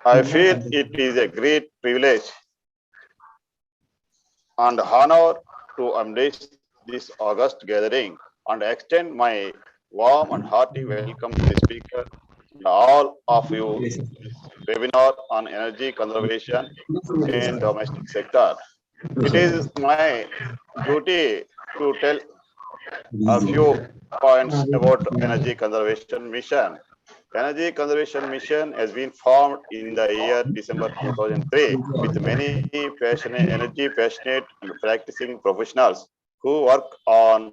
I feel it is a great privilege and honor to embrace this August gathering and extend my warm and hearty welcome to the speaker and all of you this webinar on energy conservation in domestic sector. It is my duty to tell a few points about energy conservation mission. Energy Conservation Mission has been formed in the year December 2003 with many energy passionate and practicing professionals who work on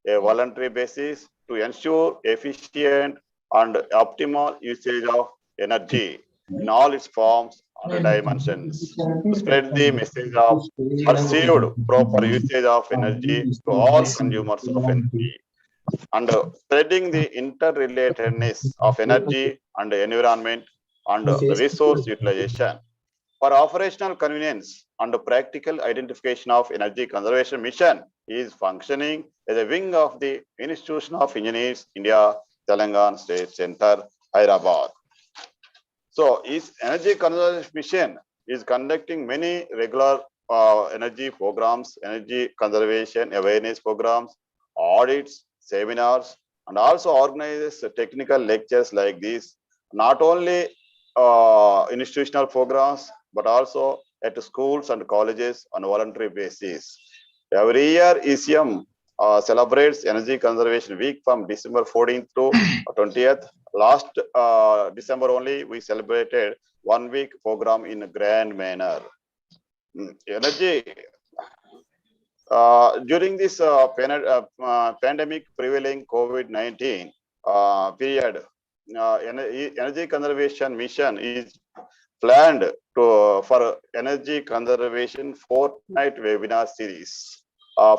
a voluntary basis to ensure efficient and optimal usage of energy in all its forms and dimensions, to spread the message of perceived proper usage of energy to all consumers of energy, and spreading the interrelatedness of energy and environment and resource utilization. For operational convenience and practical identification of energy conservation mission is functioning as a wing of the Institution of Engineers, India, Telangana State Center, Hyderabad. So, is energy conservation mission is conducting many regular energy programs, energy conservation awareness programs, audits, seminars, and also organizes technical lectures like this. Not only institutional programs, but also at schools and colleges on a voluntary basis. Every year, ECM celebrates Energy Conservation Week from December 14th to 20th. Last December only, we celebrated 1 week program in a grand manner. Energy during this pandemic prevailing COVID-19 period, energy conservation mission is planned for energy conservation fortnight webinar series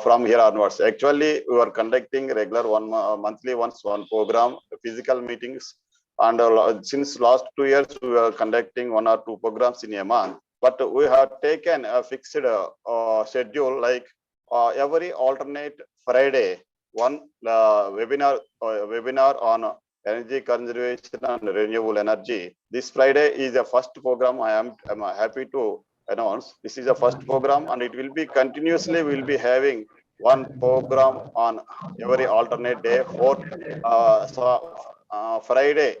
from here onwards. Actually, we are conducting regular monthly one program, physical meetings, and since last 2 years we are conducting 1 or 2 programs in a month. But we have taken a fixed schedule, like every alternate Friday, one webinar on energy conservation and renewable energy. This Friday is the first program. I'm happy to announce. This is the first program, and it will be continuously. We'll be having one program on every alternate day. Friday,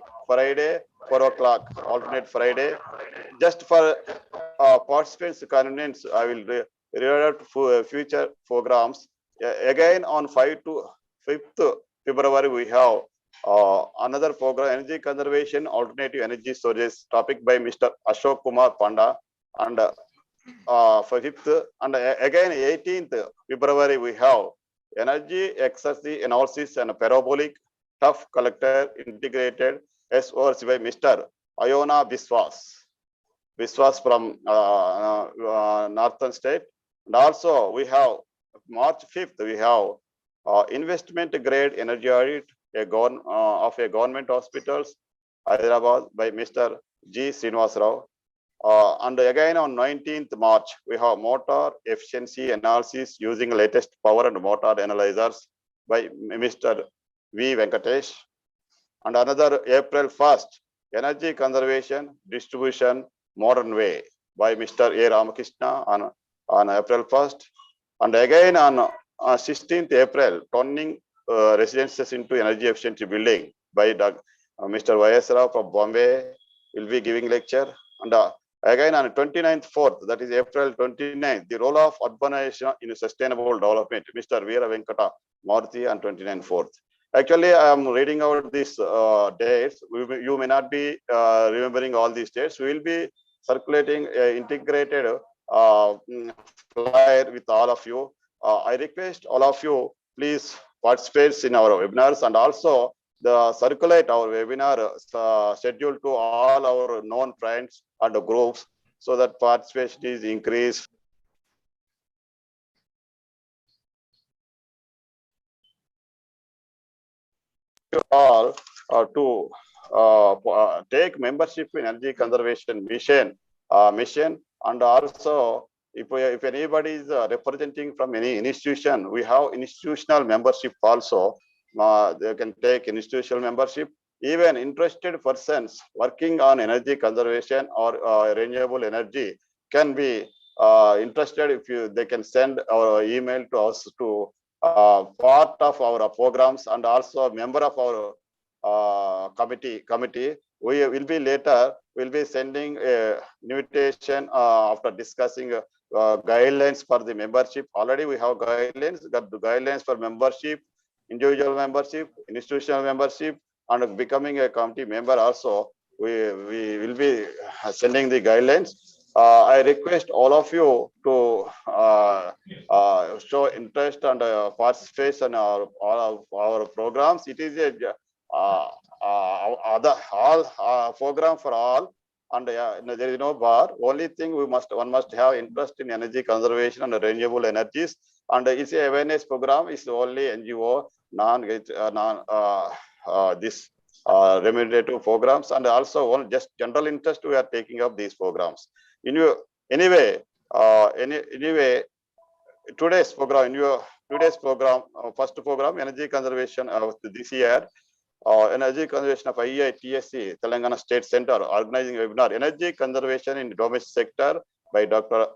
4 o'clock, alternate Friday. Just for participants' convenience, I will read out future programs. Again, on 5th February, we have another program, Energy Conservation, Alternative Energy Sources, topic by Mr. Ashok Kumar Panda. And for 5th, and again 18th February, we have Energy Excessive Analysis and Parabolic Tough Collector Integrated SORC by Mr. Ayona Biswas from Northern State. And also we have March 5th, we have investment grade energy audit of a government hospitals, Hyderabad, by Mr. G. Srinivas Rao. And again on 19th March, we have motor efficiency analysis using latest power and motor analyzers by Mr. V. Venkatesh. And another April 1st, energy conservation distribution modern way by Mr. A. Ramakrishna on April 1st. And again on 16th April, turning residences into energy efficiency building by Mr. Y.S. Rao from Bombay will be giving lecture. And again on 29th 4th, that is April 29th, the role of urbanization in sustainable development, Mr. Veera Venkata Maruti on 29th 4th. Actually, I am reading out these dates. You may not be remembering all these dates. We will be circulating integrated flyer with all of you. I request all of you, please participate in our webinars, and also circulate our webinar schedule to all our known friends and groups, so that participation is increased. All to take membership in energy conservation mission, and also if anybody is representing from any institution, we have institutional membership also. They can take institutional membership, even interested persons working on energy conservation or renewable energy can be interested. If they can send our email to us to part of our programs, and also a member of our committee. We will be later will be sending a invitation after discussing guidelines for the membership. Already we have guidelines, got the guidelines for membership, individual membership, institutional membership, and becoming a committee member also. We will be sending the guidelines. I request all of you to show interest and participation in all of our programs. It is a program for all, and there is no bar. Only thing one must have interest in energy conservation and renewable energies, and it's a awareness program. It's only NGO this remunerative programs, and also on just general interest we are taking up these programs. Anyway, today's program, first program, energy conservation of this year, energy conservation of IEI TSC, Telangana State Center, organizing a webinar, energy conservation in domestic sector by Dr.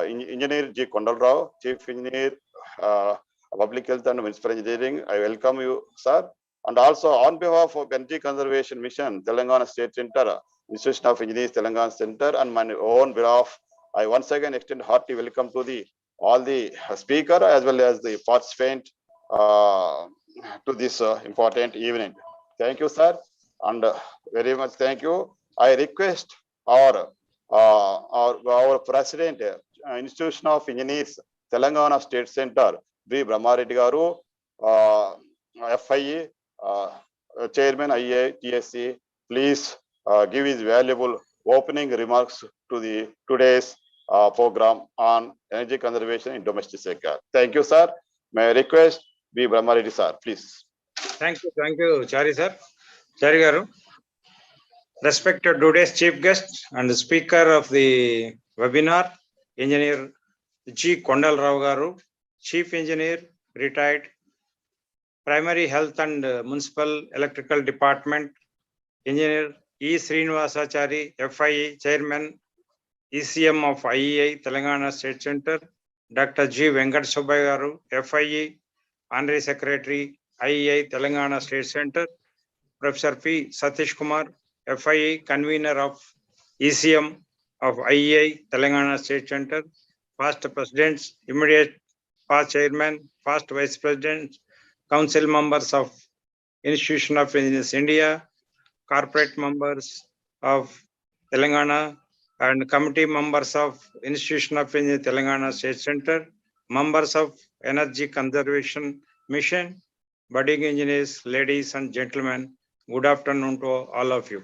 Engineer G. Kondal Rao, Chief Engineer, Public Health and Municipal Engineering. I welcome you, sir. And also on behalf of Energy Conservation Mission, Telangana State Center, Institution of Engineers, Telangana Center, and my own behalf, I once again extend hearty welcome to all the speaker as well as the participant to this important evening. Thank you, sir, and very much thank you. I request our President, Institution of Engineers, Telangana State Center, B. Brahmareddy Garu, FIE, Chairman IEI TSC, please give his valuable opening remarks to today's program on energy conservation in domestic sector. Thank you, sir. May I request B. Brahmareddy, sir, please. Thank you, Chari sir. Chari Garu. Respected today's chief guest and the speaker of the webinar, Engineer G. Kondal Rao Garu, Chief Engineer, retired, Primary Health and Municipal Electrical Department, Engineer E. Srinivasachari, FIE, Chairman, ECM of IEI, Telangana State Center, Dr. G. Venkat Subbaiah Garu, FIE, Honorary Secretary, IEI, Telangana State Center, Professor P. Satish Kumar, FIE, Convener of ECM of IEI, Telangana State Center, past Presidents, immediate past Chairman, past Vice Presidents, Council members of Institution of Engineers India, corporate members of Telangana, and committee members of Institution of Engineers Telangana State Center, members of Energy Conservation Mission, budding engineers, ladies and gentlemen, good afternoon to all of you.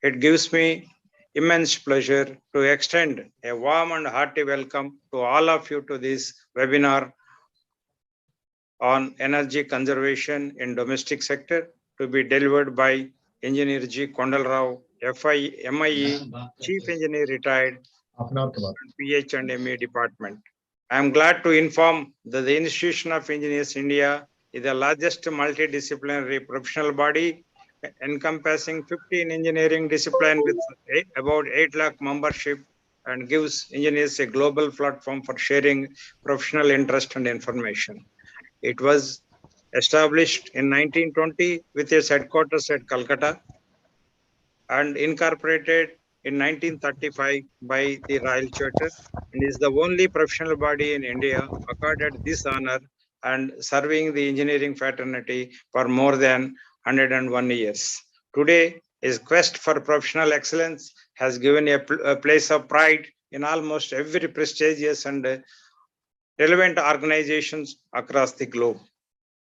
It gives me immense pleasure to extend a warm and hearty welcome to all of you to this webinar on energy conservation in domestic sector to be delivered by Engineer G. Kondal Rao, FIE, MIE, Chief Engineer retired, PH and ME Department. I am glad to inform that the Institution of Engineers India is the largest multidisciplinary professional body encompassing 15 engineering disciplines with about 8 lakh membership and gives engineers a global platform for sharing professional interest and information. It was established in 1920 with its headquarters at Calcutta and incorporated in 1935 by the Royal Charter, and is the only professional body in India accorded this honor and serving the engineering fraternity for more than 101 years. Today, his quest for professional excellence has given a place of pride in almost every prestigious and relevant organizations across the globe.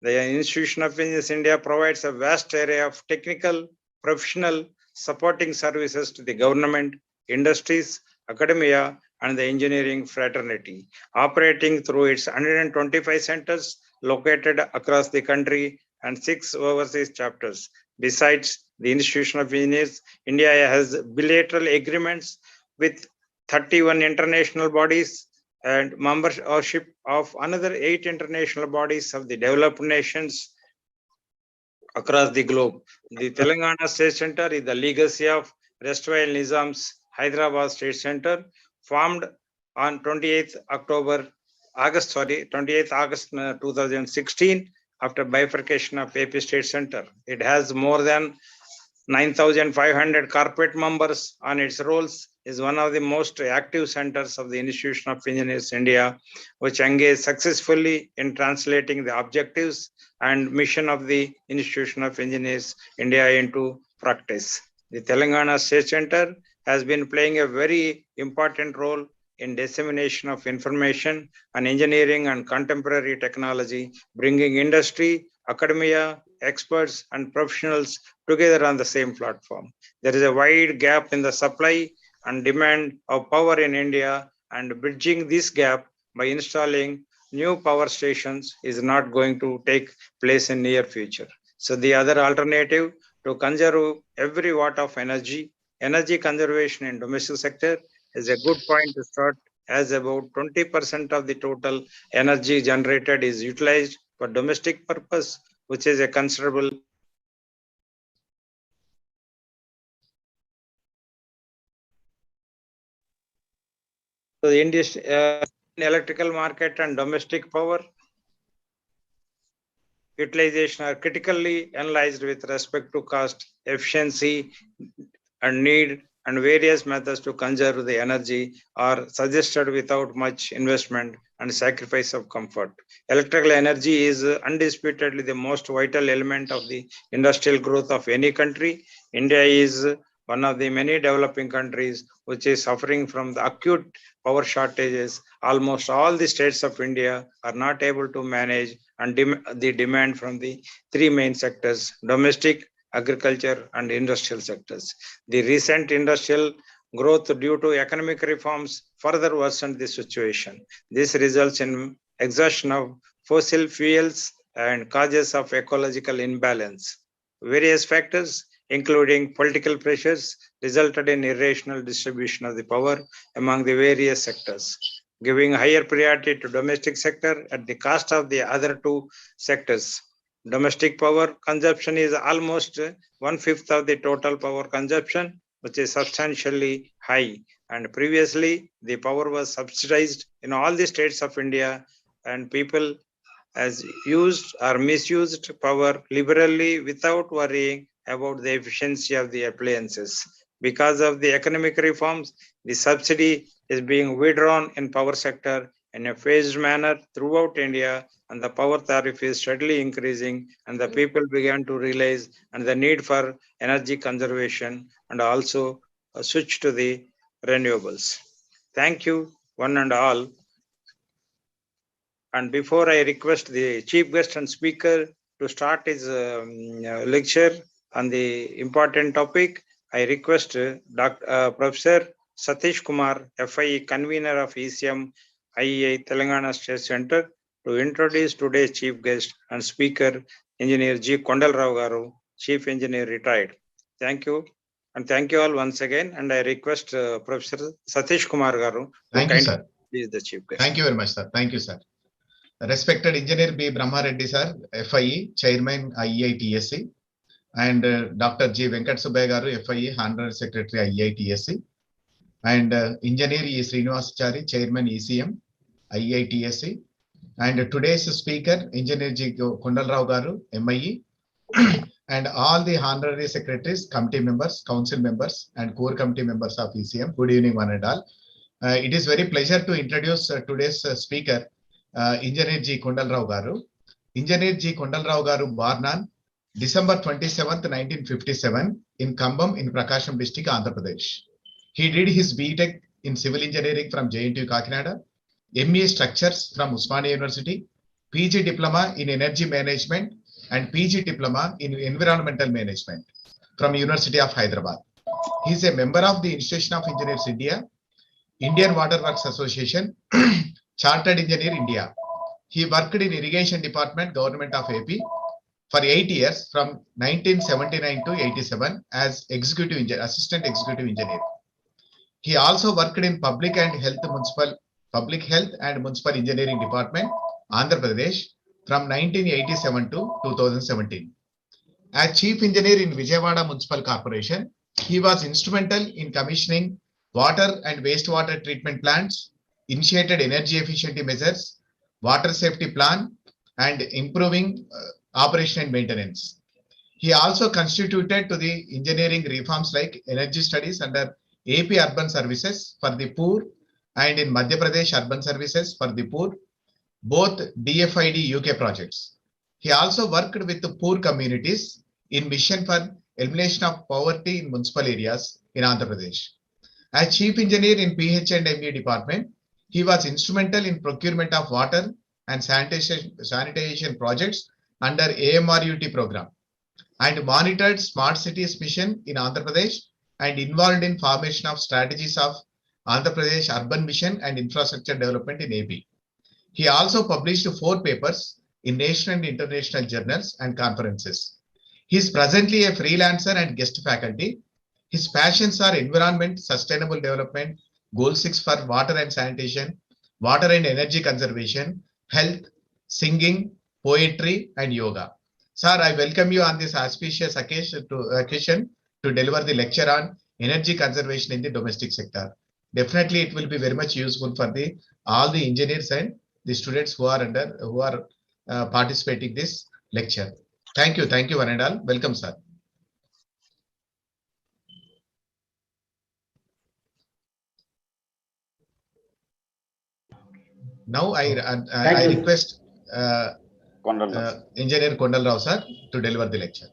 The Institution of Engineers India provides a vast array of technical, professional, supporting services to the government, industries, academia, and the engineering fraternity, operating through its 125 centers located across the country and 6 overseas chapters. Besides, the Institution of Engineers India has bilateral agreements with 31 international bodies and membership of another 8 international bodies of the developed nations across the globe. The Telangana State Center is the legacy of Restwhile Nizam's Hyderabad State Center, formed on 28th August 2016 after bifurcation of AP State Center. It has more than 9,500 corporate members on its rolls, is one of the most active centers of the Institution of Engineers India, which engage successfully in translating the objectives and mission of the Institution of Engineers India into practice. The Telangana State Center has been playing a very important role in dissemination of information on engineering and contemporary technology, bringing industry, academia, experts, and professionals together on the same platform. There is a wide gap in the supply and demand of power in India, and bridging this gap by installing new power stations is not going to take place in near future. So the other alternative to conserve every watt of energy conservation in domestic sector is a good point to start, as about 20% of the total energy generated is utilized for domestic purpose, which is a considerable. So the Indian electrical market and domestic power utilization are critically analyzed with respect to cost, efficiency, and need, and various methods to conserve the energy are suggested without much investment and sacrifice of comfort. Electrical energy is undisputedly the most vital element of the industrial growth of any country. India is one of the many developing countries which is suffering from the acute power shortages. Almost all the states of India are not able to manage and the demand from the three main sectors: domestic, agriculture, and industrial sectors. The recent industrial growth due to economic reforms further worsened the situation. This results in exhaustion of fossil fuels and causes of ecological imbalance. Various factors, including political pressures, resulted in irrational distribution of the power among the various sectors, giving higher priority to domestic sector at the cost of the other two sectors. Domestic power consumption is almost 1/5 of the total power consumption, which is substantially high. And previously, the power was subsidized in all the states of India, and people has used or misused power liberally without worrying about the efficiency of the appliances. Because of the economic reforms, the subsidy is being withdrawn in power sector in a phased manner throughout India, and the power tariff is steadily increasing, and the people began to realize and the need for energy conservation and also a switch to the renewables. Thank you, one and all. And before I request the chief guest and speaker to start his lecture on the important topic, I request Professor Satish Kumar, FIE, convener of ECM IEI Telangana State Center, to introduce today's chief guest and speaker, Engineer G. Kondal Rao Garu, Chief Engineer Retired. Thank you. And thank you all once again. And I request Professor Satish Kumar Garu. Thank you, sir. Please, the chief guest. Thank you very much, sir. Thank you, sir. Respected Engineer B. Brahma Reddy, sir, FIE, Chairman IEI TSC, and Dr. G. Venkat Subbaya Garu, FIE, Honorary Secretary IEI TSC, and Engineer E. Srinivasachari, Chairman ECM IEI TSC, and today's speaker, Engineer G. Kondal Rao Garu, MIE, and all the honorary secretaries, committee members, council members, and core committee members of ECM. Good evening, one and all. It is very pleasure to introduce today's speaker, Engineer G. Kondal Rao Garu. Engineer G. Kondal Rao Garu born on December 27th, 1957 in Kambam in Prakasham district, Andhra Pradesh. He did his BTech in Civil Engineering from JNTU Kakinada, ME Structures from Usmania University, PG Diploma in Energy Management, and PG Diploma in Environmental Management from University of Hyderabad. He is a member of the Institution of Engineers India, Indian Water Works Association, Chartered Engineer India. He worked in Irrigation Department, Government of AP for 8 years from 1979 to 87 as Assistant Executive Engineer. He also worked in Public Health and Municipal Engineering Department, Andhra Pradesh from 1987 to 2017. As Chief Engineer in Vijayawada Municipal Corporation, he was instrumental in commissioning water and wastewater treatment plants, initiated energy efficiency measures, water safety plan, and improving operation and maintenance. He also constituted to the engineering reforms like energy studies under AP Urban Services for the Poor and in Madhya Pradesh Urban Services for the Poor, both DFID UK projects. He also worked with the poor communities in mission for elimination of poverty in municipal areas in Andhra Pradesh. As Chief Engineer in PH&ME department, he was instrumental in procurement of water and sanitation projects under AMRUT program and monitored Smart Cities mission in Andhra Pradesh and involved in formation of strategies of Andhra Pradesh Urban Mission and Infrastructure Development in AP. He also published 4 papers in national and international journals and conferences. He is presently a freelancer and guest faculty. His passions are environment, sustainable development, goal 6 for water and sanitation, water and energy conservation, health, singing, poetry, and yoga. Sir, I welcome you on this auspicious occasion to deliver the lecture on energy conservation in the domestic sector. Definitely, it will be very much useful for all the engineers and the students who are participating this lecture. Thank you, one and all. Welcome, sir. Now I request Engineer Kondal Rao sir to deliver the lecture.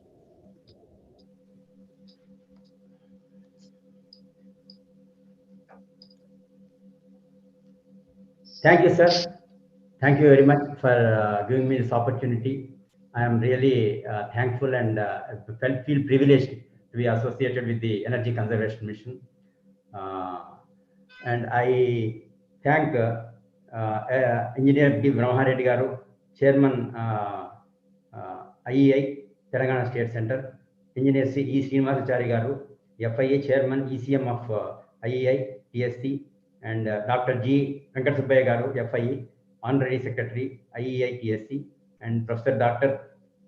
Thank you, sir. Thank you very much for giving me this opportunity. I am really thankful and feel privileged to be associated with the Energy Conservation Mission. And I thank Engineer D. Brahma Reddy Garu, Chairman IEI, Telangana State Center, Engineer C. E. Srinivasachari Garu, FIA Chairman ECM of IEI, TSC, and Dr. G. Venkat Subbaya Garu, FIE, Honorary Secretary, IEI, TSC, and Professor Dr.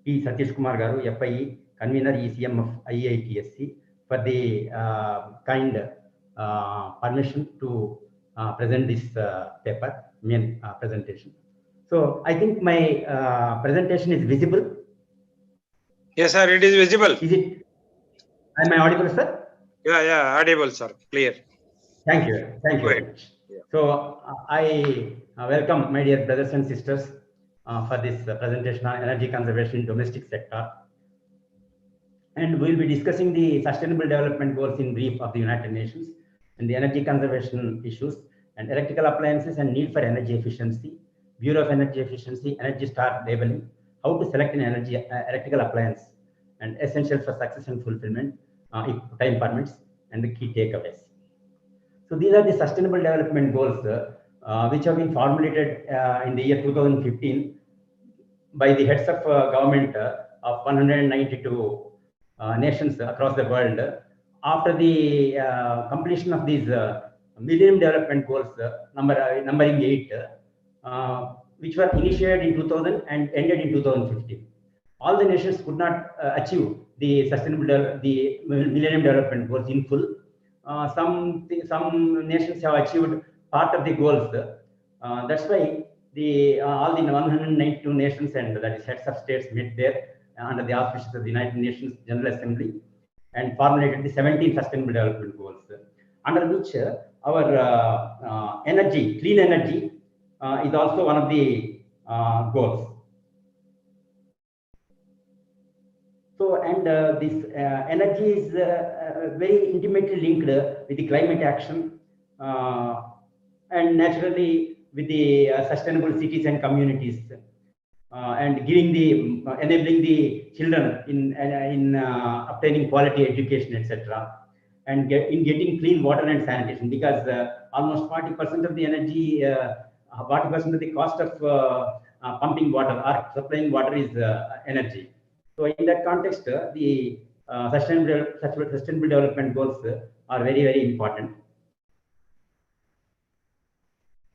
P. Satish Kumar Garu, FIE, Convener ECM of IEI, TSC, for the kind permission to present this presentation. So I think my presentation is visible. Yes, sir, it is visible. Is it? Am I audible, sir? Yeah, audible, sir. Clear. Thank you very much. Yeah. So I welcome my dear brothers and sisters for this presentation on energy conservation in domestic sector. And we'll be discussing the Sustainable Development Goals in brief of the United Nations and the energy conservation issues and electrical appliances and need for energy efficiency, Bureau of Energy Efficiency, Energy Star labeling, how to select an electrical appliance, and essential for success and fulfillment if time permits, and the key takeaways. So these are the Sustainable Development Goals which have been formulated in the year 2015 by the heads of government of 192 nations across the world. After the completion of these Millennium Development Goals, numbering 8, which were initiated in 2000 and ended in 2015. All the nations could not achieve the Millennium Development Goals in full. Some nations have achieved part of the goals. That's why all the 192 nations and that is heads of states met there under the auspices of the United Nations General Assembly and formulated the 17 Sustainable Development Goals, under which our energy, clean energy, is also one of the goals. So, and this energy is very intimately linked with the climate action and naturally with the sustainable cities and communities, and enabling the children in obtaining quality education, etc., and getting clean water and sanitation, because almost 40% of the energy, 40% of the cost of pumping water or supplying water is energy. So in that context, the sustainable development goals are very, very important.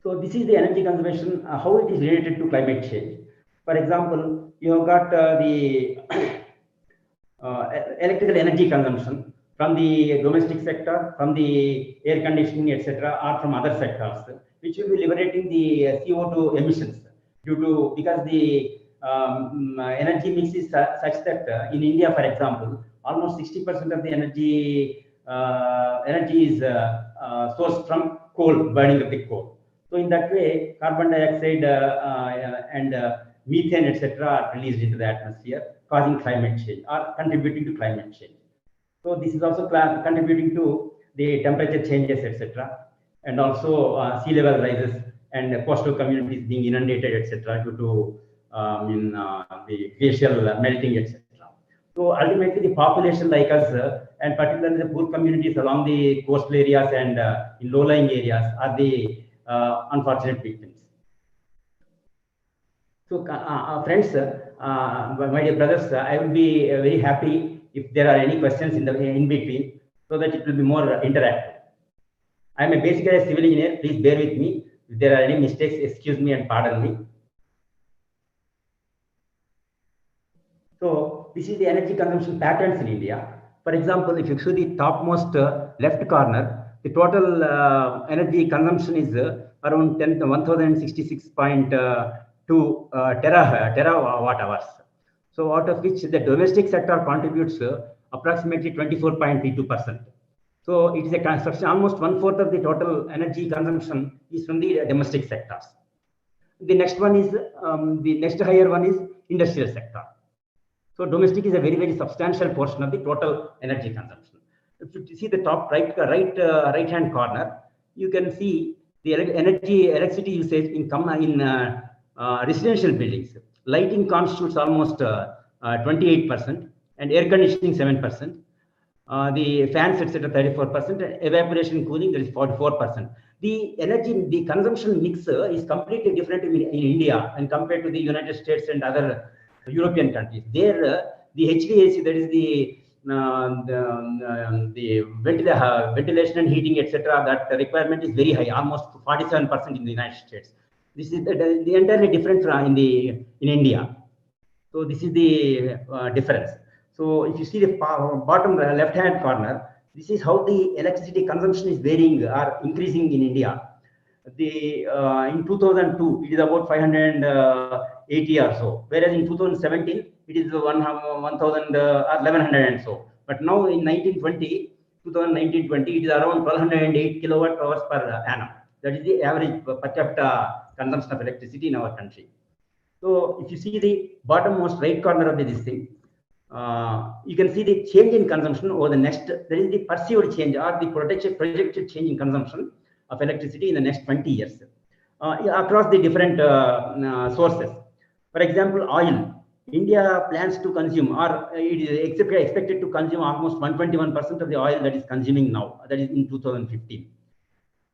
So this is the energy conservation, how it is related to climate change. For example, you have got the electrical energy consumption from the domestic sector, from the air conditioning, etc., or from other sectors, which will be liberating the CO2 emissions because the energy mix is such that in India, for example, almost 60% of the energy is sourced from coal, burning of the coal. So in that way, carbon dioxide and methane, etc., are released into the atmosphere, causing climate change or contributing to climate change. So this is also contributing to the temperature changes, etc., and also sea level rises and coastal communities being inundated, etc., due to the glacial melting, etc. So ultimately, the population like us, and particularly the poor communities along the coastal areas and in low-lying areas, are the unfortunate victims. So, friends, my dear brothers, I will be very happy if there are any questions in between, so that it will be more interactive. I am basically a civil engineer. Please bear with me. If there are any mistakes, excuse me and pardon me. So this is the energy consumption patterns in India. For example, if you see the topmost left corner, the total energy consumption is around 1066.2 terawatt hours. So out of which the domestic sector contributes approximately 24.32%. So it is a construction, almost 1/4 of the total energy consumption is from the domestic sectors. The next one is, the next higher one is industrial sector. So domestic is a very, very substantial portion of the total energy consumption. If you see the top right hand corner, you can see the electricity usage in residential buildings. Lighting constitutes almost 28%, and air conditioning 7%. The fans, etc., 34%, and evaporation cooling, there is 44%. The consumption mix is completely different in India and compared to the United States and other European countries. There, the HVAC, that is the ventilation and heating, etc., that requirement is very high, almost 47% in the United States. This is the entirely different in India. So this is the difference. So if you see the bottom left-hand corner, this is how the electricity consumption is varying or increasing in India. In 2002, it is about 580 or so, whereas in 2017, it is 1100 and so. But now in 2019-20, it is around 1208 kilowatt hours per annum. That is the average per capita consumption of electricity in our country. So if you see the bottommost right corner of this thing, you can see the change in consumption over the next, there is the perceived change or the projected change in consumption of electricity in the next 20 years across the different sources. For example, oil. India plans to consume, or it is expected to consume almost 121% of the oil that is consuming now, that is in 2015,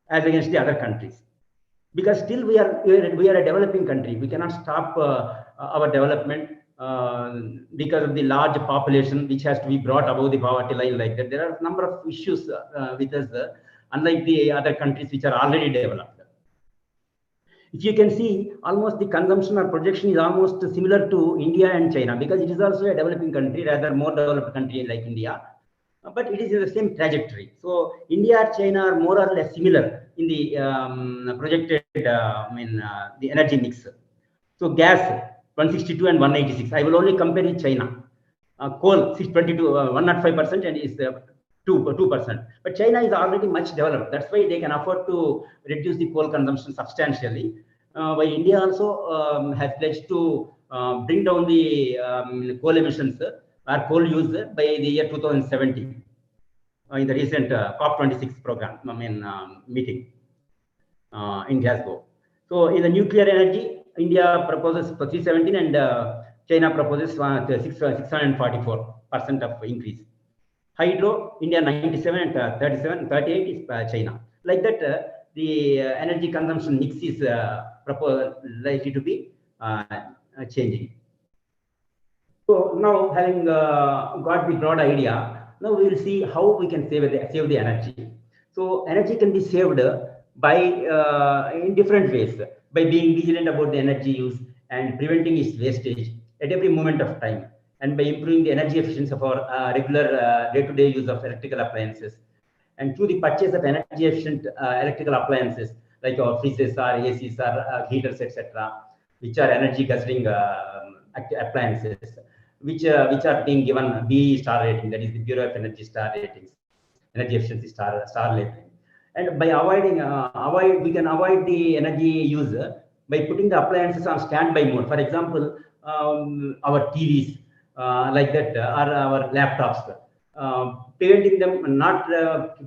as against the other countries. Because still we are a developing country. We cannot stop our development because of the large population which has to be brought above the poverty line like that. There are a number of issues with us, unlike the other countries which are already developed. If you can see, almost the consumption or projection is almost similar to India and China, because it is also a developing country, rather more developed country like India, but it is in the same trajectory. So India and China are more or less similar in the projected, the energy mix. So gas 162 and 186. I will only compare with China. Coal 622, 105%, and is 2%. But China is already much developed. That's why they can afford to reduce the coal consumption substantially. While India also has pledged to bring down the coal emissions or coal use by the year 2070 in the recent COP26 program, meeting in Glasgow. So in the nuclear energy, India proposes 317 and China proposes 644% of increase. Hydro, India 97 and 37, 38 is China. Like that, the energy consumption mix is likely to be changing. So now, having got the broad idea, now we will see how we can save the energy. So energy can be saved by in different ways, by being vigilant about the energy use and preventing its wastage at every moment of time. and by improving the energy efficiency of our regular day-to-day use of electrical appliances. And through the purchase of energy efficient electrical appliances like our freezers or ACs or heaters, etc., which are energy guzzling appliances, which are being given BE star rating, that is the Bureau of Energy Star Ratings, energy efficiency star labeling. And by we can avoid the energy use by putting the appliances on standby mode. For example, our TVs like that, or our laptops. Preventing them, not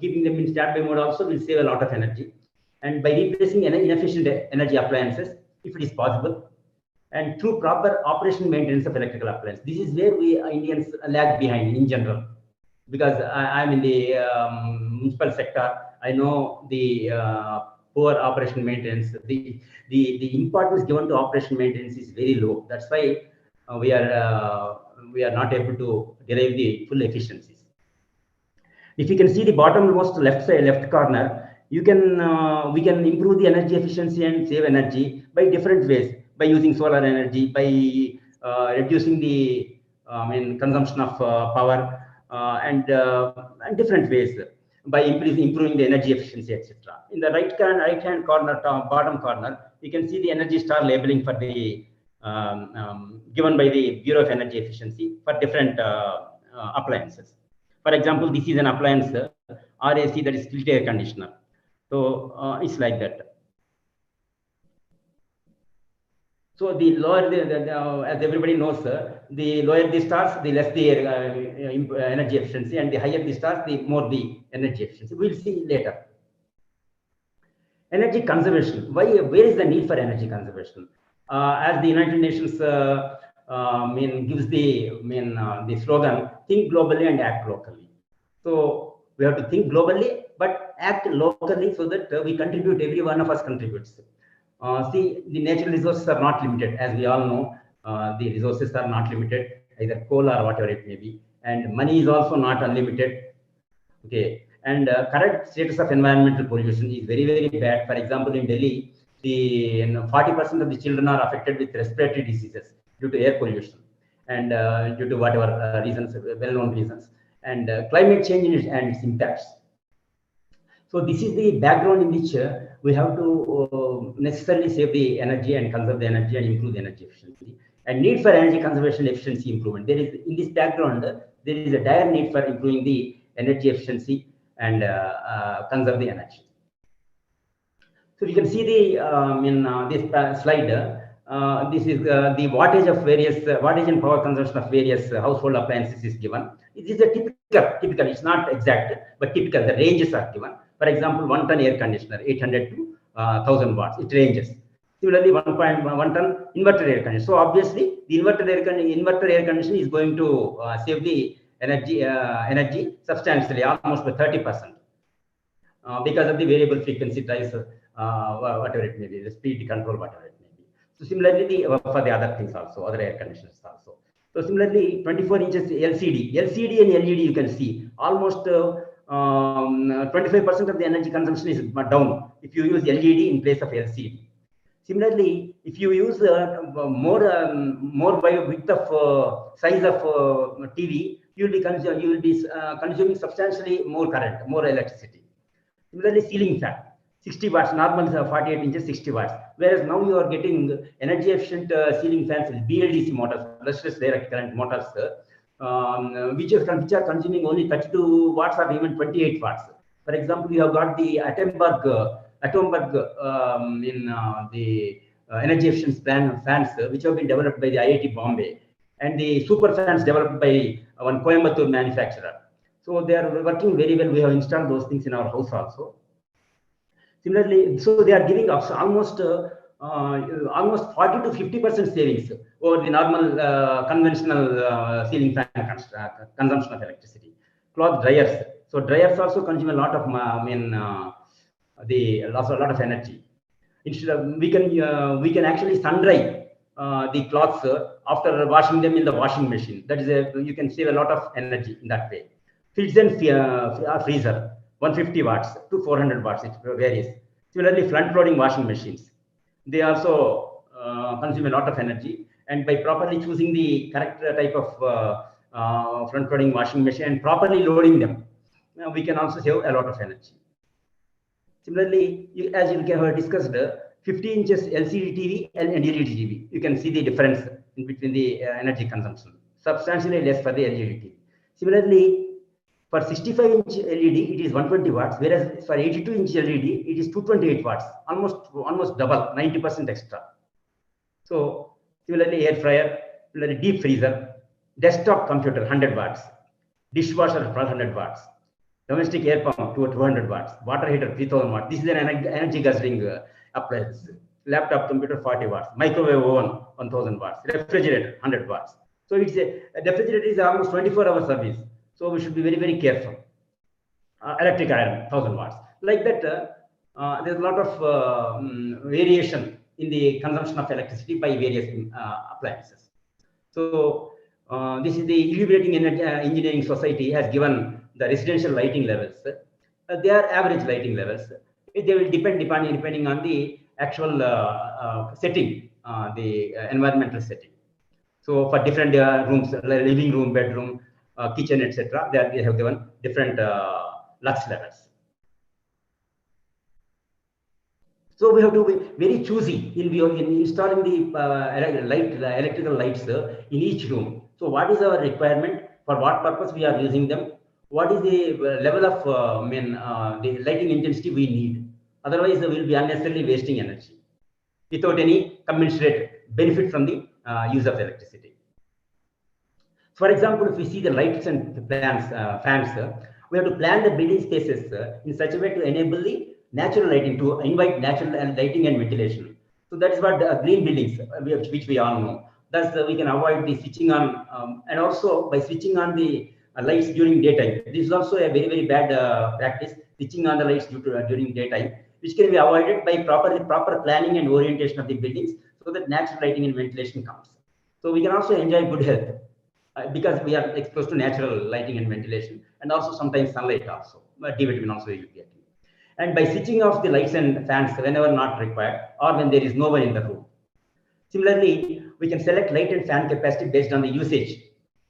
keeping them in standby mode also will save a lot of energy. And by replacing inefficient energy appliances, if it is possible, and through proper operation maintenance of electrical appliances. This is where we Indians lag behind in general, because I'm in the municipal sector. I know the poor operation maintenance. The importance given to operation maintenance is very low. That's why we are not able to derive the full efficiencies. If you can see the bottommost left corner, we can improve the energy efficiency and save energy by different ways, by using solar energy, by reducing the consumption of power, and different ways, by improving the energy efficiency, etc. In the right hand corner, bottom corner, you can see the Energy Star labeling for the given by the Bureau of Energy Efficiency for different appliances. For example, this is an appliance RAC, that is split air conditioner. So it's like that. So the lower as everybody knows, the lower the stars, the less the energy efficiency, and the higher the stars, the more the energy efficiency. We'll see later. Energy conservation. Where is the need for energy conservation? As the United Nations gives the slogan, think globally and act locally. So we have to think globally, but act locally, so that we contribute. Every one of us contributes. See, the natural resources are not limited, as we all know. The resources are not limited, either coal or whatever it may be, and money is also not unlimited. Okay, and current status of environmental pollution is very, very bad. For example, in Delhi, the 40% of the children are affected with respiratory diseases due to air pollution, and due to whatever reasons, well-known reasons, and climate change and its impacts. So this is the background in which we have to necessarily save the energy and conserve the energy and improve the energy efficiency, and need for energy conservation efficiency improvement. There is, in this background, there is a dire need for improving the energy efficiency and conserve the energy. So you can see the in this slide. This is the wattage of various wattage and power consumption of various household appliances is given. It is a typical. It's not exact, but typical. The ranges are given. For example, 1 ton air conditioner, 800 to 1000 watts. It ranges. Similarly, 1.1 ton inverter air conditioner. So obviously, the inverter air conditioner is going to save the energy substantially, almost by 30%, because of the variable frequency drives, whatever it may be, the speed control, whatever it may be. So similarly, for the other things also, other air conditioners also. So similarly, 24 inches LCD and LED, you can see almost 25% of the energy consumption is down if you use LED in place of LCD. Similarly, if you use more by width of size of TV, you will be consuming substantially more current, more electricity. Similarly, ceiling fan, 60 watts, normal 48 inches, 60 watts. Whereas now you are getting energy efficient ceiling fans with BLDC motors, brushless direct current motors, which are consuming only 32 watts or even 28 watts. For example, you have got the Atomberg in the energy efficient fans, which have been developed by the IIT Bombay, and the super fans developed by one Coimbatore manufacturer. So they are working very well. We have installed those things in our house also. Similarly, so they are giving us almost 40 to 50% savings over the normal conventional ceiling fan consumption of electricity. Cloth dryers. So dryers also consume a lot of a lot of energy. Instead of we can actually sun dry the cloths after washing them in the washing machine. That is you can save a lot of energy in that way. Fridge and freezer, 150 watts to 400 watts, it varies. Similarly, front loading washing machines, they also consume a lot of energy. And by properly choosing the correct type of front-loading washing machine and properly loading them, we can also save a lot of energy. Similarly, as you have discussed, 50 inches LCD TV and LED TV, you can see the difference in between the energy consumption, substantially less for the LED TV. Similarly, for 65-inch LED, it is 120 watts, whereas for 82-inch LED, it is 228 watts, almost double, 90% extra. So similarly, air fryer, similarly deep freezer, desktop computer 100 watts, dishwasher 100 watts, domestic air pump 200 watts, water heater 3000 watts. This is an energy guzzling appliance. Laptop computer 40 watts, microwave oven 1000 watts, refrigerator 100 watts. So it's a refrigerator is almost 24-hour service. So we should be very, very careful. Electric iron 1000 watts. Like that, there's a lot of variation in the consumption of electricity by various appliances. So this is the Illuminating Engineering Society has given the residential lighting levels. They are average lighting levels. They will depending on the actual setting, the environmental setting. So for different rooms, living room, bedroom, kitchen, etc., they have given different lux levels. So we have to be very choosy in installing the electrical lights in each room. So what is our requirement? For what purpose we are using them? What is the level of the lighting intensity we need? Otherwise, we will be unnecessarily wasting energy without any commensurate benefit from the use of electricity. For example, if we see the lights and fans, we have to plan the building spaces in such a way to enable the natural lighting, to invite natural lighting and ventilation. So that is what green buildings, which we all know. Thus, we can avoid the switching on, and also by switching on the lights during daytime. This is also a very, very bad practice, switching on the lights during daytime, which can be avoided by proper planning and orientation of the buildings, so that natural lighting and ventilation comes. So we can also enjoy good health because we are exposed to natural lighting and ventilation, and also sometimes sunlight also, D vitamin also you get. And by switching off the lights and fans whenever not required, or when there is no one in the room. Similarly, we can select light and fan capacity based on the usage,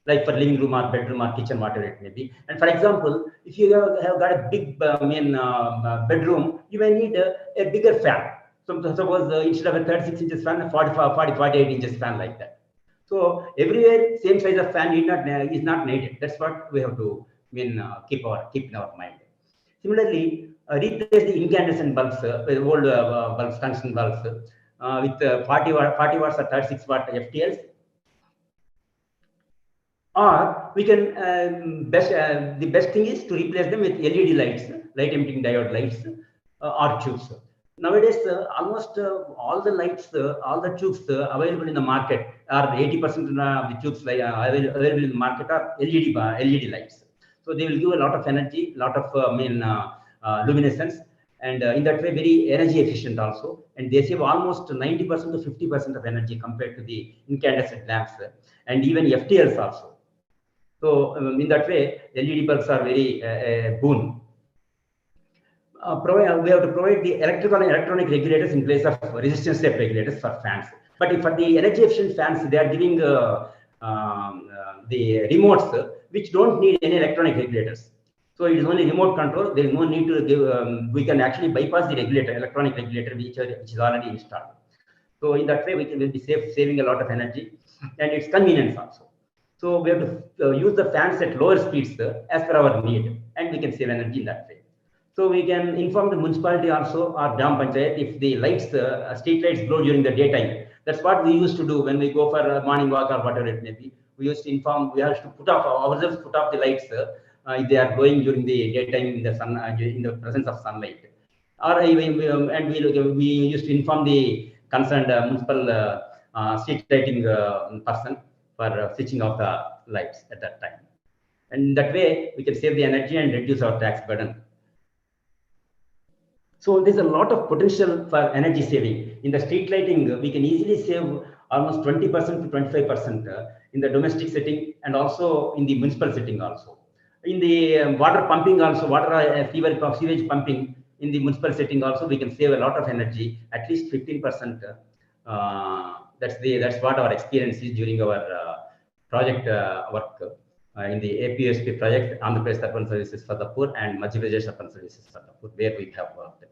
like for living room or bedroom or kitchen, whatever it may be. And for example, if you have got a big bedroom, you may need a bigger fan. So suppose instead of a 36 inches fan, a 48 inches fan, like that. So everywhere, same size of fan is not needed. That's what we have to keep in our mind. Similarly, replace the incandescent bulbs with old bulbs, tungsten bulbs, with 40 watts or 36 watt FTLs. Or we can the best thing is to replace them with LED lights, light emitting diode lights, or tubes. Nowadays, almost all the lights, all the tubes available in the market, are 80% of the tubes available in the market are LED lights. So they will give a lot of energy, lot of luminescence, and in that way very energy efficient also. And they save almost 90% to 50% of energy compared to the incandescent lamps, and even FTLs also. So in that way, LED bulbs are very boon. We have to provide the electrical and electronic regulators in place of resistance step regulators for fans. But for the energy efficient fans, they are giving the remotes which don't need any electronic regulators. So it is only remote control. There is no need to give. We can actually bypass the regulator, electronic regulator, which is already installed. So in that way, we will be saving a lot of energy, and it's convenience also. So we have to use the fans at lower speeds as per our need, and we can save energy in that way. So we can inform the municipality also, or Gram Panchayat, if the lights, street lights glow during the daytime. That's what we used to do when we go for a morning walk or whatever it may be. We used to inform, we have to put off the lights if they are glowing during the daytime in the sun, in the presence of sunlight. Or even, we used to inform the concerned municipal street lighting person for switching off the lights at that time. And that way we can save the energy and reduce our tax burden. So there's a lot of potential for energy saving. In the street lighting, we can easily save almost 20% to 25% in the domestic setting, and also in the municipal setting also. In the water pumping also, sewage pumping in the municipal setting also, we can save a lot of energy, at least 15% That's what our experience is during our project work in the APSP project, Andhra Pradesh Urban Services for the Poor and Madhya Pradesh Urban Services for the Poor, where we have worked.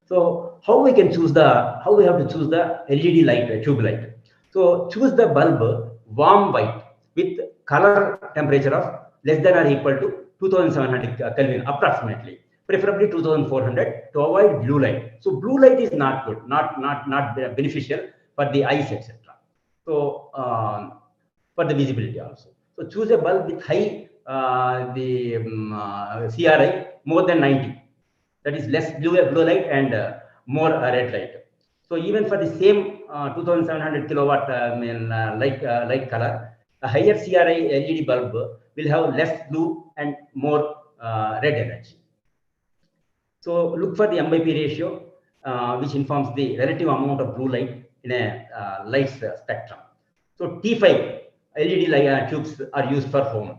So how we have to choose the LED light, tube light. So choose the bulb warm white with color temperature of less than or equal to 2700 Kelvin approximately, preferably 2400 to avoid blue light. So blue light is not good, not beneficial for the eyes, etc. So for the visibility also. So choose a bulb with high CRI more than 90. That is less blue light and more red light. So even for the same 2700 kilowatt light color, a higher CRI LED bulb will have less blue and more red energy. So look for the M/P ratio, which informs the relative amount of blue light in a light spectrum. So T5 LED light tubes are used for home.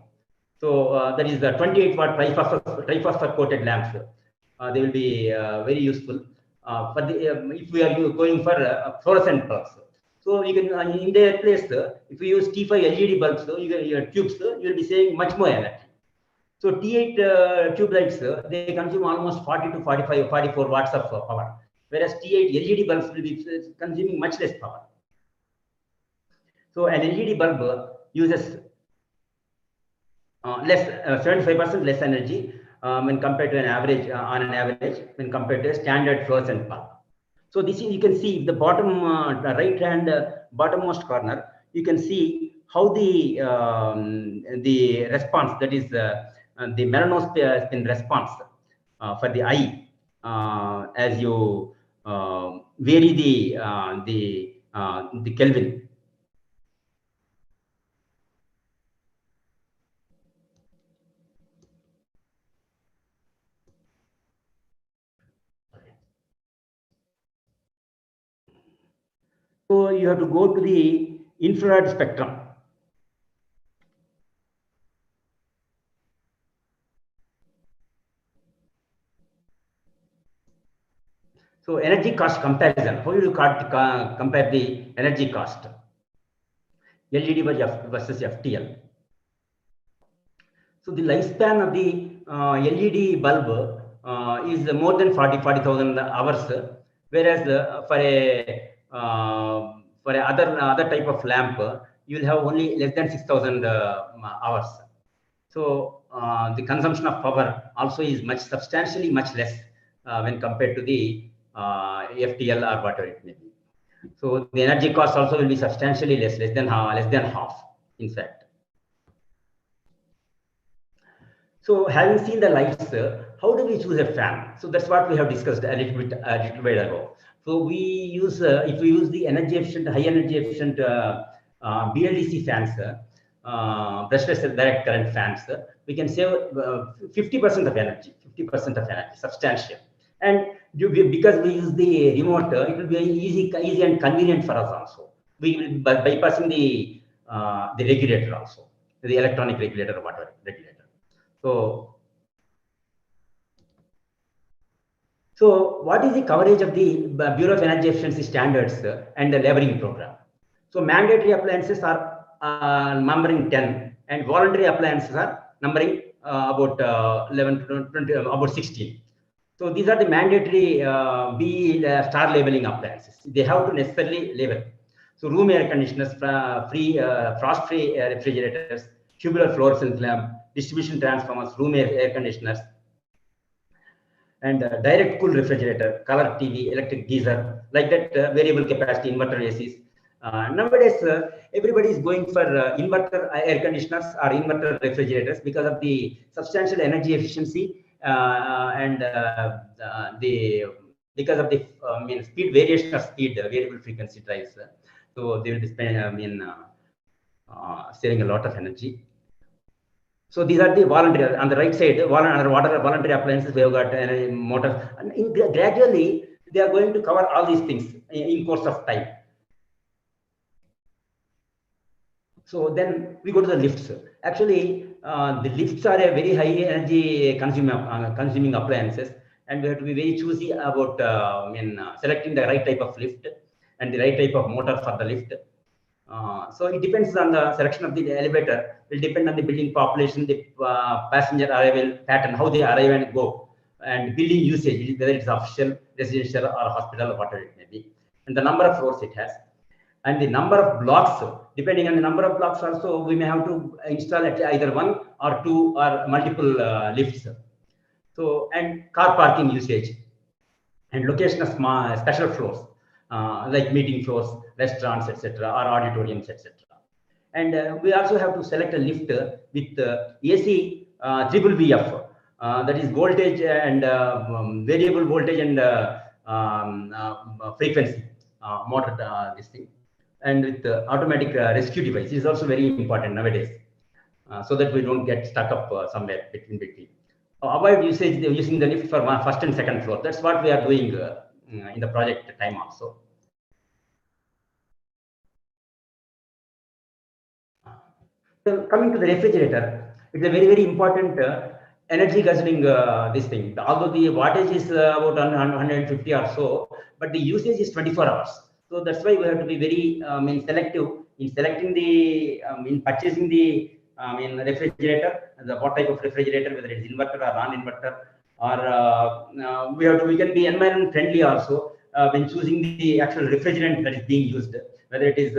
So that is the 28 watt triphosphor coated lamps. They will be very useful for the if we are going for fluorescent bulbs. So you can in their place, if you use T5 LED bulbs, your tubes, you will be saving much more energy. So T8 tube lights, they consume almost 40 to 44 watts of power, whereas T8 LED bulbs will be consuming much less power. So an LED bulb uses less 75% less energy when compared to an average when compared to a standard fluorescent bulb. So this is, you can see the bottom right hand bottommost corner, you can see how the response, that is the melanospin response for the eye as you vary the Kelvin. So you have to go to the infrared spectrum. So energy cost comparison. How do you compare the energy cost? LED versus FTL. So the lifespan of the LED bulb is more than 40,000 hours, whereas for other type of lamp, you will have only less than 6,000 hours. So the consumption of power also is substantially much less when compared to the FTL or whatever it may be. So the energy cost also will be substantially less than half, in fact. So having seen the lights, how do we choose a fan? So that's what we have discussed a little bit ago. So we use if we use the high energy efficient BLDC fans, brushless direct current fans, we can save 50% of energy, substantial. And because we use the remote, it will be easy and convenient for us also. We will be bypassing the regulator also, the electronic regulator or whatever regulator. So what is the coverage of the Bureau of Energy Efficiency standards and the labeling program? So mandatory appliances are numbering 10, and voluntary appliances are numbering about 11 to 20, about 16. So these are the mandatory star labeling appliances. They have to necessarily label. So room air conditioners, frost-free refrigerators, tubular fluorescent lamp, distribution transformers, room air conditioners, and direct cool refrigerator, color TV, electric geyser, like that, variable capacity inverter ACs. Nowadays, everybody is going for inverter air conditioners or inverter refrigerators because of the substantial energy efficiency and because of the speed variation of speed, variable frequency drives. So they will be saving a lot of energy. So these are the voluntary. On the right side, voluntary appliances, we have got motors. And gradually, they are going to cover all these things in course of time. So then we go to the lifts. Actually, the lifts are a very high energy consuming appliances, and we have to be very choosy about selecting the right type of lift and the right type of motor for the lift. So it depends on the selection of the elevator, will depend on the building population, the passenger arrival pattern, how they arrive and go, and building usage, whether it's official, residential, or hospital, or whatever it may be, and the number of floors it has, and the number of blocks. Depending on the number of blocks, also we may have to install at either one or two or multiple lifts. So, and car parking usage, and location of special floors, like meeting floors, restaurants, etc., or auditoriums, etc. And we also have to select a lift with AC triple VF, that is voltage and variable voltage and frequency motor, this thing, and with automatic rescue device is also very important nowadays, so that we don't get stuck up somewhere between. Avoid using the lift for first and second floor. That's what we are doing in the project time also. So coming to the refrigerator, it's a very important energy guzzling this thing. Although the wattage is about 150 or so, but the usage is 24 hours. So that's why we have to be very selective in selecting the in purchasing the refrigerator, what type of refrigerator, whether it's inverter or non-inverter, or we can be environment friendly also when choosing the actual refrigerant that is being used, whether it is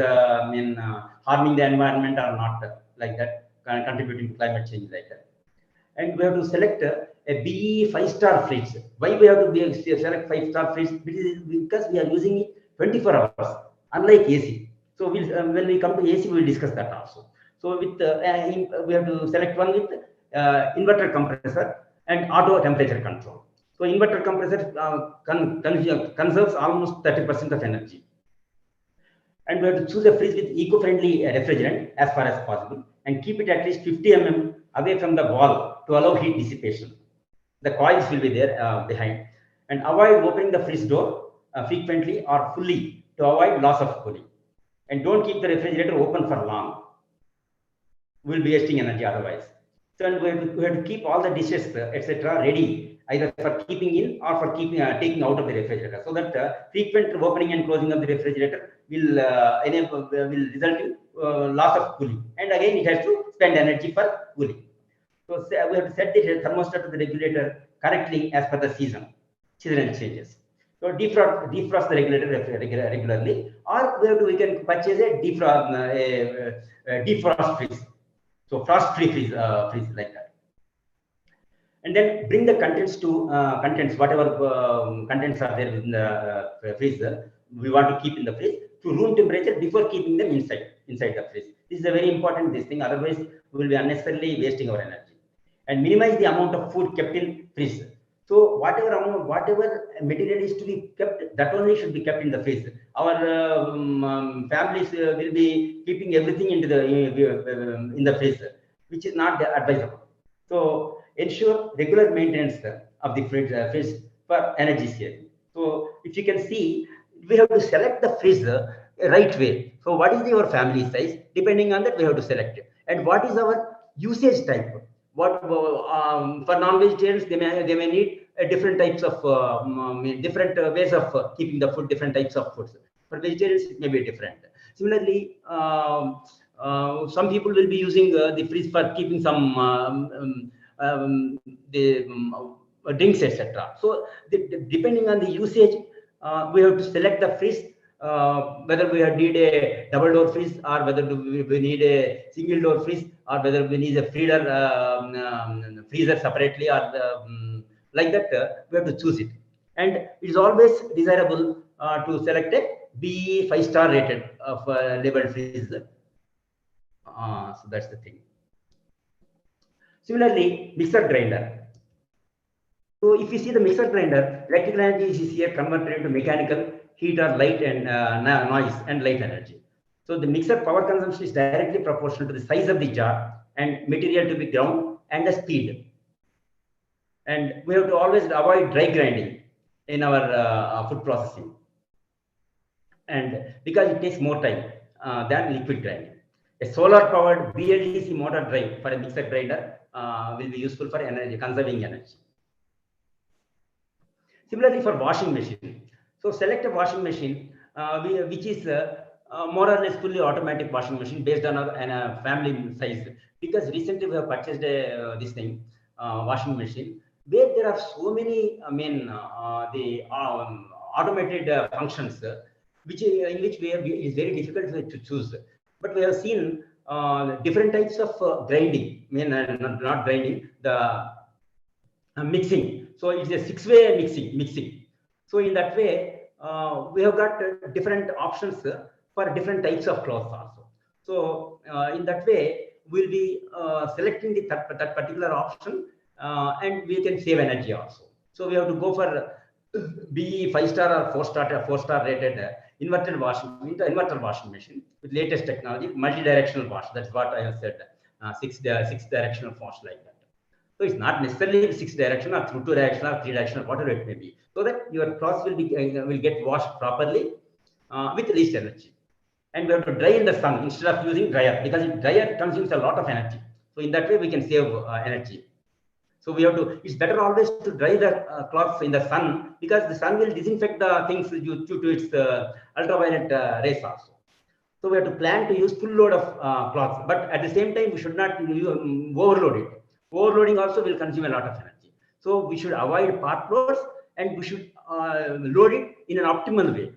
harming the environment or not, like that, contributing to climate change, like that. And we have to select a BE 5-star fridge. Why we have to select 5-star fridge? Because we are using it 24 hours, unlike AC. So when we come to AC, we will discuss that also. So with we have to select one with inverter compressor and auto temperature control. So inverter compressor conserves almost 30% of energy. And we have to choose a fridge with eco-friendly refrigerant as far as possible, and keep it at least 50 mm away from the wall to allow heat dissipation. The coils will be there behind. And avoid opening the fridge door frequently or fully to avoid loss of cooling. And don't keep the refrigerator open for long. We'll be wasting energy otherwise. So we have to keep all the dishes, etc., ready, either for keeping in or for taking out of the refrigerator, so that frequent opening and closing of the refrigerator will result in loss of cooling. And again, it has to spend energy for cooling. So we have to set the thermostat to the regulator correctly as per the seasonal changes. So defrost the regulator regularly, or we can purchase a defrost fridge. So frost-free fridge like that. And then bring the contents to whatever contents are there in the freezer, we want to keep in the fridge to room temperature before keeping them inside the fridge. This is a very important thing. Otherwise, we will be unnecessarily wasting our energy. And minimize the amount of food kept in fridge. So whatever material is to be kept, that only should be kept in the fridge. Our families will be keeping everything into the in the fridge, which is not advisable. So ensure regular maintenance of the fridge for energy saving. So if you can see, we have to select the fridge right way. So what is your family size? Depending on that, we have to select it. And what is our usage type? What for non-vegetarians, they may need different types of different ways of keeping the food, different types of foods. For vegetarians, it may be different. Similarly, some people will be using the fridge for keeping some drinks, etc. So depending on the usage, we have to select the fridge, whether we need a double door fridge, or whether we need a single door fridge, or whether we need a freezer separately, or like that. We have to choose it. And it is always desirable to select a BE 5-star rated of labeled fridge. So that's the thing. Similarly, mixer grinder. So if you see the mixer grinder, electrical energy is here converted into mechanical, heat or light and noise and light energy. So the mixer power consumption is directly proportional to the size of the jar and material to be ground and the speed. And we have to always avoid dry grinding in our food processing, and because it takes more time than liquid grinding. A solar powered BLDC motor drive for a mixer grinder will be useful for energy, conserving energy. Similarly, for washing machine. So select a washing machine which is more or less fully automatic washing machine based on a family size. Because recently we have purchased this thing, washing machine, where there are so many, the automated functions, which in which it's very difficult to choose. But we have seen different types of grinding, not grinding, the mixing. So it's a 6-way mixing. So in that way, we have got different options for different types of cloths also. So in that way, we'll be selecting that particular option, and we can save energy also. So we have to go for BE 5-star or 4-star rated inverter washing machine with latest technology, multi-directional wash. That's what I have said, six directional wash like that. So it's not necessarily 6 direction or 2 directional or 3 directional, whatever it may be, so that your cloth will get washed properly with least energy. And we have to dry in the sun instead of using dryer, because dryer consumes a lot of energy. So in that way, we can save energy. So we have to, it's better always to dry the cloths in the sun, because the sun will disinfect the things due to its ultraviolet rays also. So we have to plan to use full load of cloths, but at the same time, we should not overload it. Overloading also will consume a lot of energy. So we should avoid part loads, and we should load it in an optimal way,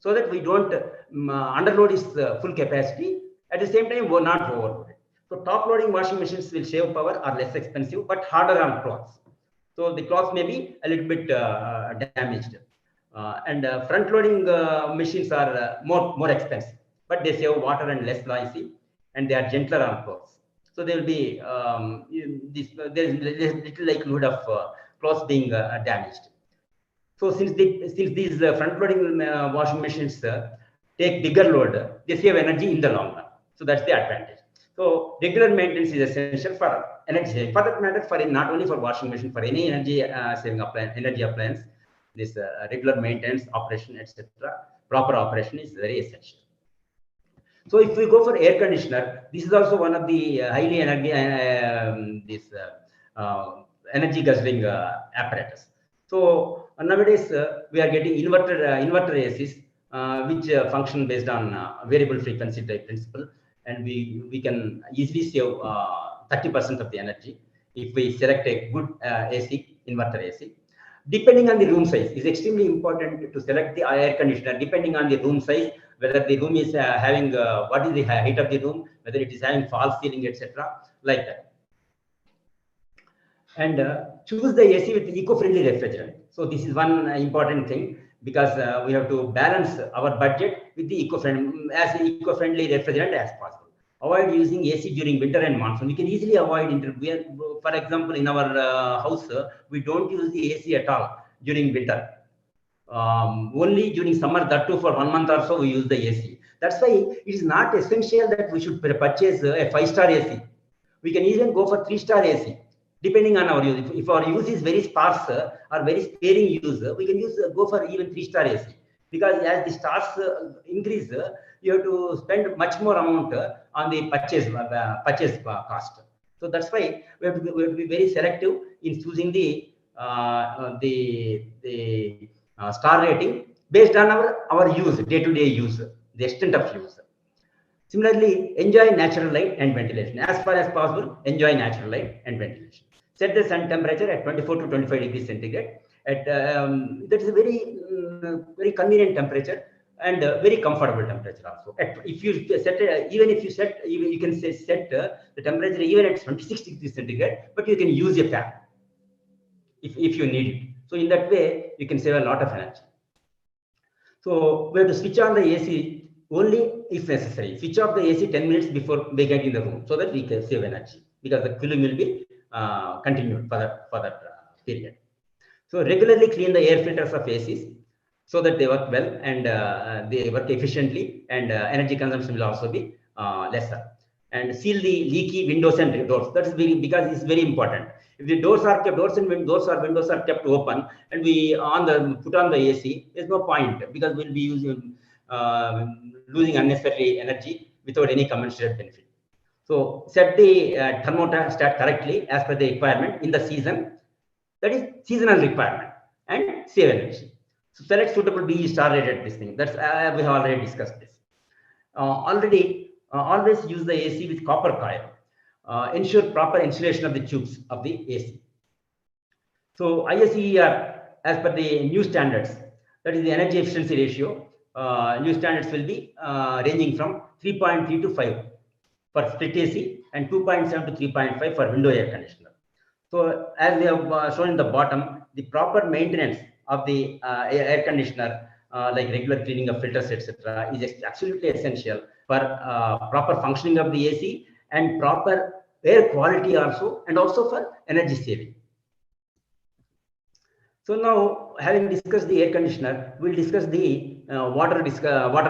so that we don't underload its full capacity. At the same time, we're not overloaded. So top loading washing machines will save power, are less expensive, but harder on cloths. So the cloth may be a little bit damaged. And front loading machines are more expensive, but they save water and less noisy, and they are gentler on clothes. So there will be there is little likelihood of clothes being damaged. So since these front-loading washing machines take bigger load, they save energy in the long run. So that's the advantage. So regular maintenance is essential for energy saving. For that matter, for not only for washing machine, for any energy saving appliance, this regular maintenance, operation, etc., proper operation is very essential. So if we go for air conditioner, this is also one of the highly energy guzzling apparatus. So nowadays we are getting inverter ACs, which function based on variable frequency type principle, and we can easily save 30% of the energy if we select a good inverter AC. Depending on the room size, it's extremely important to select the air conditioner depending on the room size, whether the room is having what is the height of the room, whether it is having false ceiling, etc., like that. And choose the AC with eco-friendly refrigerant. So this is one important thing, because we have to balance our budget with the eco-friendly refrigerant as possible. Avoid using AC during winter and monsoon. We can easily avoid for example, in our house, we don't use the AC at all during winter. Only during summer, that too for 1 month or so, we use the AC. That's why it is not essential that we should purchase a 5-star AC. We can even go for 3-star AC, depending on our use. If our use is very sparse or very sparing use, we can go for even 3-star AC. Because as the stars increase, you have to spend much more amount on the purchase cost. So that's why we have to be very selective in choosing the star rating based on our use, day-to-day use, the extent of use. Similarly, enjoy natural light and ventilation. As far as possible, enjoy natural light and ventilation. Set the sun temperature at 24 to 25 degrees centigrade. That is a very convenient temperature and very comfortable temperature also. If you set you can set the temperature even at 26 degrees centigrade, but you can use a fan if you need it. So in that way, you can save a lot of energy. So we have to switch on the AC only if necessary. Switch off the AC 10 minutes before vacating the room, so that we can save energy, because the cooling will be continued for that period. So regularly clean the air filters of ACs so that they work well and they work efficiently, and energy consumption will also be lesser. And seal the leaky windows and doors. That is because it's very important. If the doors and windows are kept open, and we put on the AC, there's no point, because we'll be losing unnecessary energy without any commensurate benefit. So set the thermostat correctly as per the requirement in the season. That is seasonal requirement, and save energy. So select suitable BE star rated this thing. That's we have already discussed this. always use the AC with copper coil. Ensure proper insulation of the tubes of the AC. So ISER, as per the new standards, that is the energy efficiency ratio, new standards will be ranging from 3.3 to 5 for split AC and 2.7 to 3.5 for window air conditioner. So as we have shown in the bottom, the proper maintenance of the air conditioner, like regular cleaning of filters, etc., is absolutely essential for proper functioning of the AC and proper air quality also, and also for energy saving. So now, having discussed the air conditioner, we'll discuss the water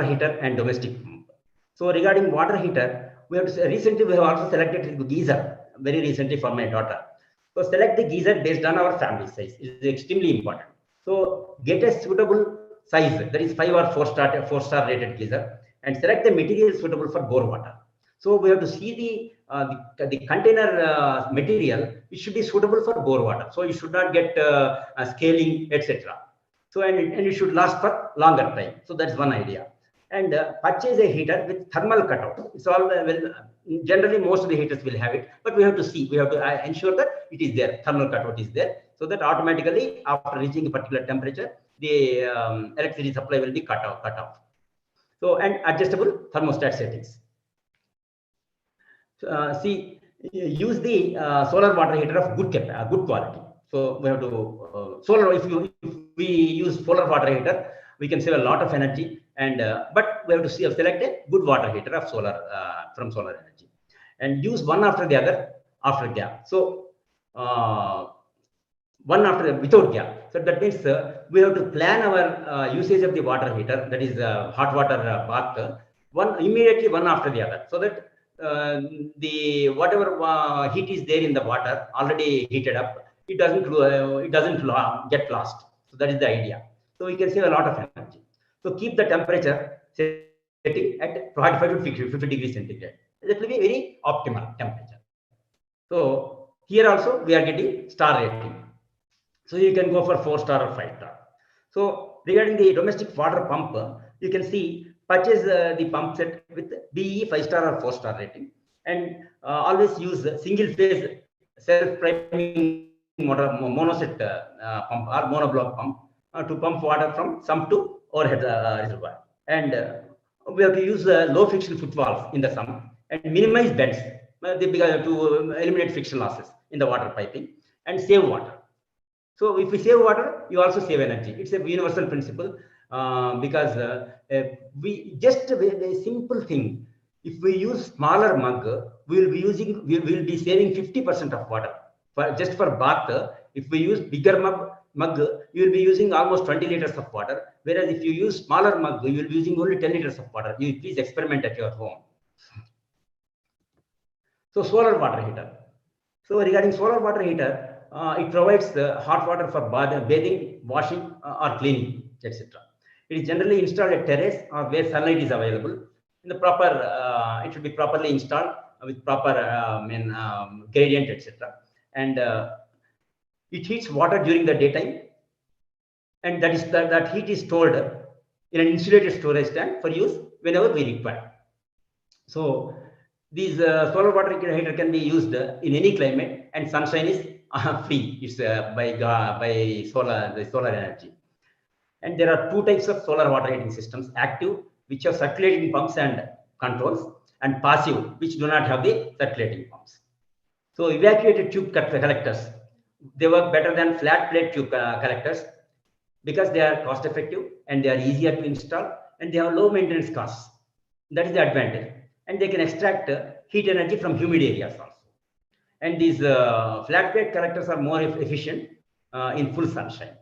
heater and domestic pump. So regarding water heater, we have recently we have also selected the geyser very recently for my daughter. So select the geyser based on our family size. It is extremely important. So get a suitable size, that is 5 or 4-star rated geyser, and select the material suitable for bore water. So we have to see the container material, it should be suitable for bore water. So you should not get scaling, etc. So and it should last for longer time. So that's one idea. And purchase a heater with thermal cutout. It's all generally most of the heaters will have it, but we have to see. We have to ensure that it is there. Thermal cutout is there, so that automatically after reaching a particular temperature, the electricity supply will be cut off. So and adjustable thermostat settings. Use the solar water heater of good quality. So we have to solar. If we use solar water heater, we can save a lot of energy. And but we have to select a good water heater of solar from solar energy, and use one after the other after gap. So one after without gap. So that means we have to plan our usage of the water heater, that is hot water bath, immediately one after the other, so that the whatever heat is there in the water already heated up, it doesn't get lost. So that is the idea. So we can save a lot of energy. So keep the temperature setting at 45 to 50 degrees centigrade. That will be very optimal temperature. So here also we are getting star rating. So you can go for 4-star or 5-star. So regarding the domestic water pump, you can see purchase the pump set with BE 5-star or 4-star rating, and always use single phase self-priming monoset pump or monoblock pump to pump water from sump to overhead reservoir. And we have to use low friction footwalls in the sump and minimize bends to eliminate friction losses in the water piping and save water. So if we save water, you also save energy. It's a universal principle because we just a simple thing. If we use smaller mug, we will be saving 50% of water. Just for bath, if we use bigger mug, you will be using almost 20 liters of water. Whereas if you use smaller mug, you will be using only 10 liters of water. You please experiment at your home. So solar water heater. So regarding solar water heater, it provides hot water for bathing, washing, or cleaning, etc. It is generally installed at terrace or where sunlight is available. In the proper, it should be properly installed with proper gradient, etc. And it heats water during the daytime, and that heat is stored in an insulated storage tank for use whenever we require. So these solar water heater can be used in any climate, and sunshine is free. It's by solar energy. And there are two types of solar water heating systems: active, which have circulating pumps and controls, and passive, which do not have the circulating pumps. So evacuated tube collectors, they work better than flat plate tube collectors because they are cost effective and they are easier to install and they have low maintenance costs. That is the advantage. And they can extract heat energy from humid areas also. And these flat plate collectors are more efficient in full sunshine.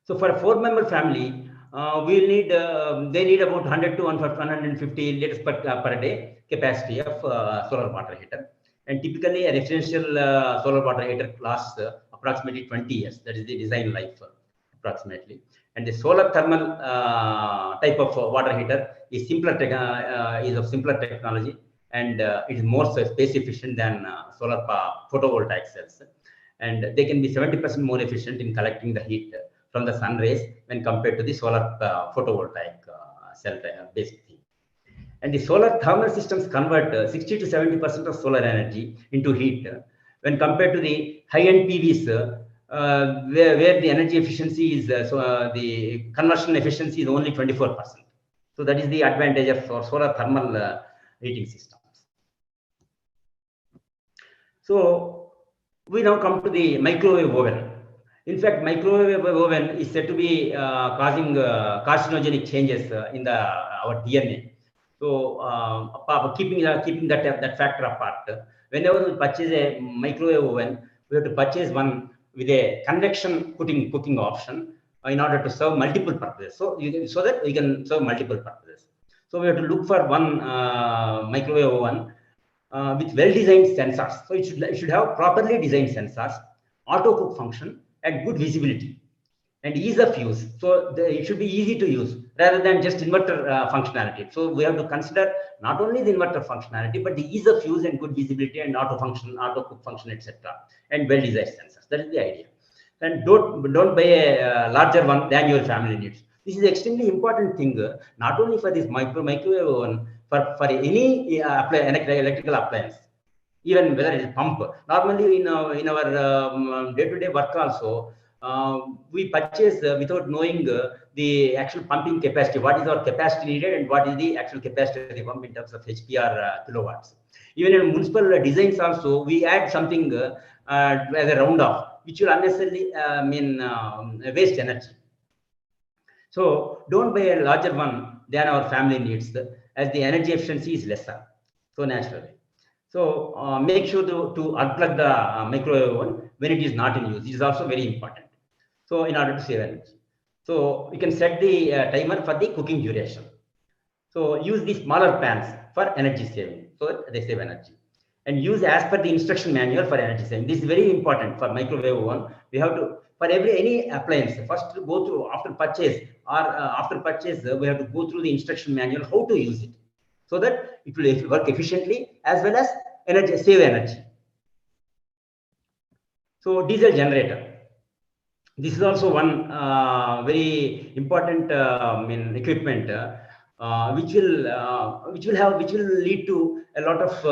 So for a 4-member family, they need about 100 to 150 liters per day capacity of solar water heater. And typically a residential solar water heater lasts approximately 20 years. That is the design life approximately. And the solar thermal type of water heater is of simpler technology, and it is more space efficient than solar photovoltaic cells. And they can be 70% more efficient in collecting the heat from the sun rays when compared to the solar photovoltaic cell based thing. And the solar thermal systems convert 60 to 70% of solar energy into heat when compared to the high-end PVs, where the energy efficiency is, the conversion efficiency is only 24%. So that is the advantage of solar thermal heating systems. So we now come to the microwave oven. In fact, microwave oven is said to be causing carcinogenic changes in our DNA. So keeping that factor apart, whenever we purchase a microwave oven, we have to purchase one with a convection cooking option in order to serve multiple purposes. So that we can serve multiple purposes. So we have to look for one microwave oven with well-designed sensors. So it should have properly designed sensors, auto cook function, and good visibility and ease of use. So it should be easy to use rather than just inverter functionality. So we have to consider not only the inverter functionality, but the ease of use and good visibility and auto cook function, etc. and well-designed sensors. That is the idea. And don't buy a larger one than your family needs. This is extremely important thing, not only for this microwave oven, for any electrical appliance, even whether it is pump. Normally in our day-to-day work also, we purchase without knowing the actual pumping capacity, what is our capacity needed and what is the actual capacity of the pump in terms of HP or kilowatts. Even in municipal designs also, we add something as a round off, which will unnecessarily waste energy. So don't buy a larger one than our family needs, as the energy efficiency is lesser. So naturally. So make sure to unplug the microwave oven when it is not in use. This is also very important. So in order to save energy. So you can set the timer for the cooking duration. So use the smaller pans for energy saving, so that they save energy. And use as per the instruction manual for energy saving. This is very important for microwave oven. We have to, for any appliance, first to go through after purchase we have to go through the instruction manual how to use it, so that it will work efficiently as well as save energy. So diesel generator. This is also one very important equipment which will lead to a lot of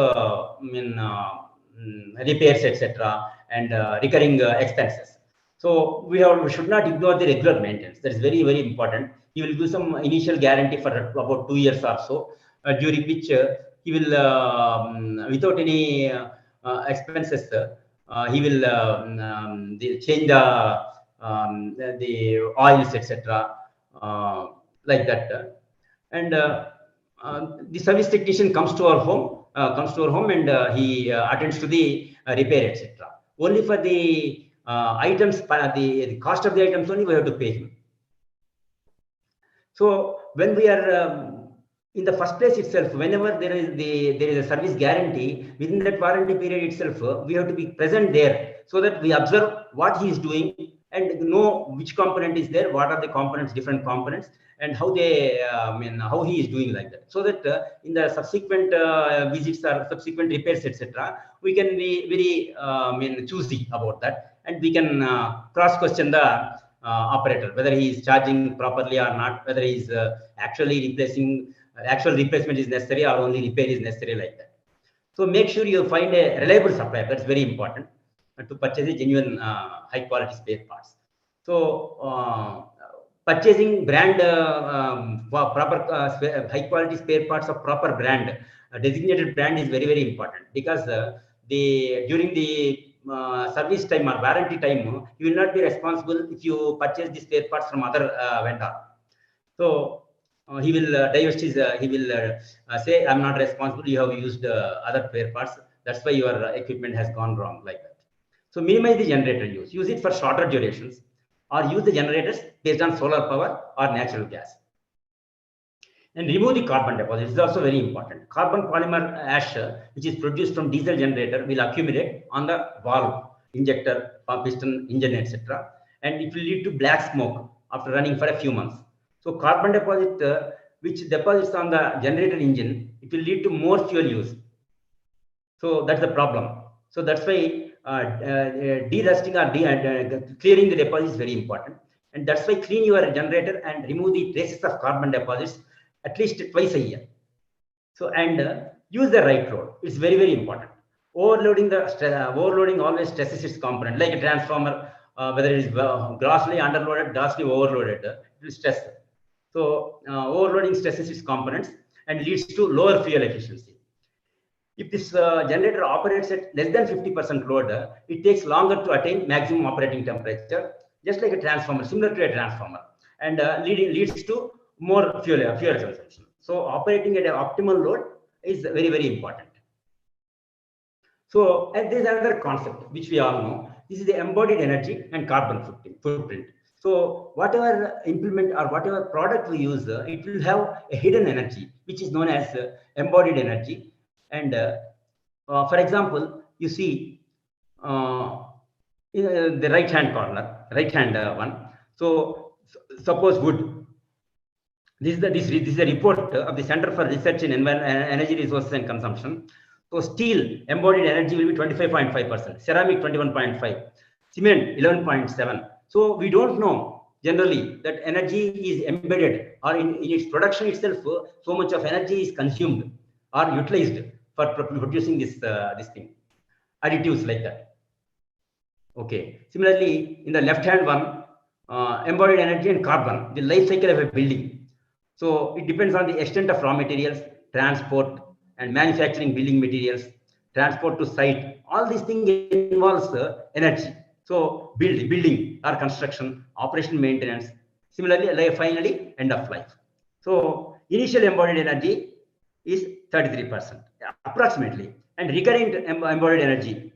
repairs, etc., and recurring expenses. So we should not ignore the regular maintenance. That is very, very important. He will do some initial guarantee for about 2 years or so, during which he will, without any expenses, he will change the oils, etc., like that. And the service technician comes to our home, and he attends to the repair, etc. Only for the items, the cost of the items only we have to pay him. So when we are in the first place itself, whenever there is a service guarantee, within that warranty period itself, we have to be present there, so that we observe what he is doing and know which component is there, what are the components, different components, and how they how he is doing, like that, so that in the subsequent visits or subsequent repairs, etc., we can be very choosy about that, and we can cross question the operator whether he is charging properly or not, whether he is actually actual replacement is necessary or only repair is necessary, like that. So make sure you find a reliable supplier. That's very important to purchase a genuine high quality spare parts. So purchasing brand proper high quality spare parts of proper brand, designated brand, is very, very important, because during the service time or warranty time, you will not be responsible if you purchase the spare parts from other vendor. So he will divest his, he will say, I'm not responsible, you have used other spare parts, that's why your equipment has gone wrong, like that. So minimize the generator use. Use it for shorter durations, or use the generators based on solar power or natural gas. And remove the carbon deposit. This is also very important. Carbon polymer ash, which is produced from diesel generator, will accumulate on the valve, injector, pump piston, engine, etc., and it will lead to black smoke after running for a few months. So carbon deposit, which deposits on the generator engine, it will lead to more fuel use. So that's the problem. So that's why de-rusting or clearing the deposit is very important. And that's why clean your generator and remove the traces of carbon deposits at least twice a year. So, and use the right load. It's very, very important. Overloading overloading always stresses its component, like a transformer, whether it is grossly underloaded, grossly overloaded, it will stress. So, overloading stresses its components and leads to lower fuel efficiency. If this generator operates at less than 50% load, it takes longer to attain maximum operating temperature, just like a transformer, similar to a transformer, and leads to more fuel consumption. So operating at an optimal load is very, very important. So, and there is another concept which we all know. This is the embodied energy and carbon footprint. So whatever implement or whatever product we use, it will have a hidden energy, which is known as embodied energy. And for example, you see in the right hand corner, one. So suppose wood. This is the report of the Center for Research in Energy Resources and Consumption. So steel embodied energy will be 25.5%, ceramic 21.5%, cement 11.7%. So we don't know generally that energy is embedded, or in its production itself, so much of energy is consumed or utilized for producing this thing, additives like that. Okay. Similarly, in the left hand one, embodied energy and carbon, the life cycle of a building. So it depends on the extent of raw materials, transport, and manufacturing building materials, transport to site. All these things involves energy. So building or construction, operation, maintenance. Similarly, finally, end of life. So initial embodied energy is 33%, approximately, and recurrent embodied energy,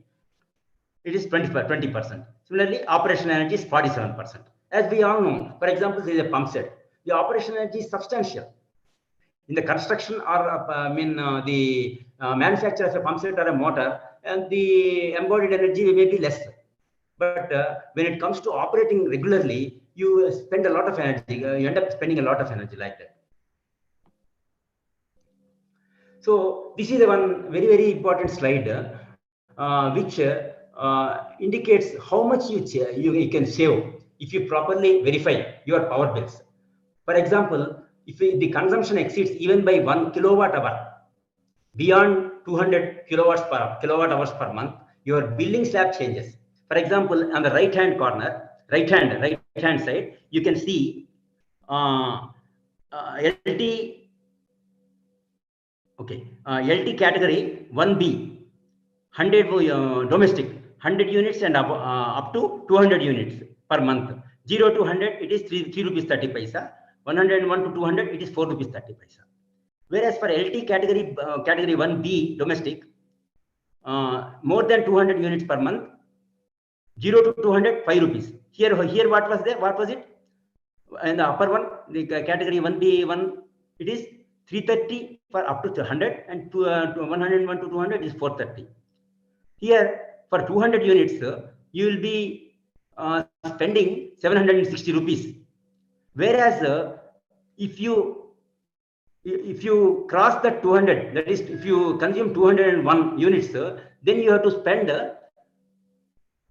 it is 20%. Similarly, operational energy is 47%. As we all know, for example, there is a pump set. The operational energy is substantial. In the construction or the manufacture of a pump set or a motor, and the embodied energy may be less. But when it comes to operating regularly, you spend a lot of energy. You end up spending a lot of energy like that. So this is the one very, very important slide, which indicates how much you can save if you properly verify your power bills. For example, if the consumption exceeds even by 1 kilowatt hour, beyond 200 kilowatt hours per month, your billing slab changes. For example, on the right hand corner, right hand side, you can see LT. Okay, LT category 1B, 100 domestic, 100 units and up to 200 units per month. 0 to 100, it is 3 rupees 30 paisa. 101 to 200, it is 4 rupees 30 paisa. Whereas for LT category 1B domestic, more than 200 units per month, 0 to 200, 5 rupees. Here what was there? What was it? And the upper one, the category 1B1, it is 330 for up to 100, and to 101 to 200 is 430. Here for 200 units, you will be spending 760 rupees. Whereas if you cross the 200, that is, if you consume 201 units, then you have to spend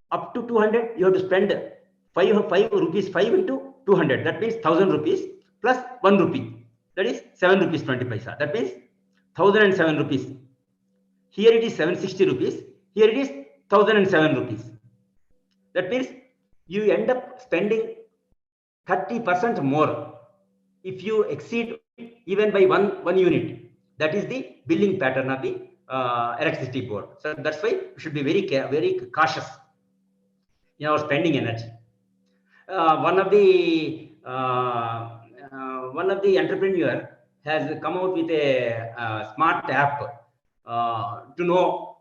up to 200. You have to spend 5 rupees 5 into 200. That means 1000 rupees plus 1 rupee. That is 7 rupees 20 paisa. That means 1007 rupees. Here it is 760 rupees. Here it is 1007 rupees. That means you end up spending 30% more if you exceed even by one unit. That is the billing pattern of the electricity board. So that's why we should be very cautious in our spending energy. One of the entrepreneur has come out with a smart app to know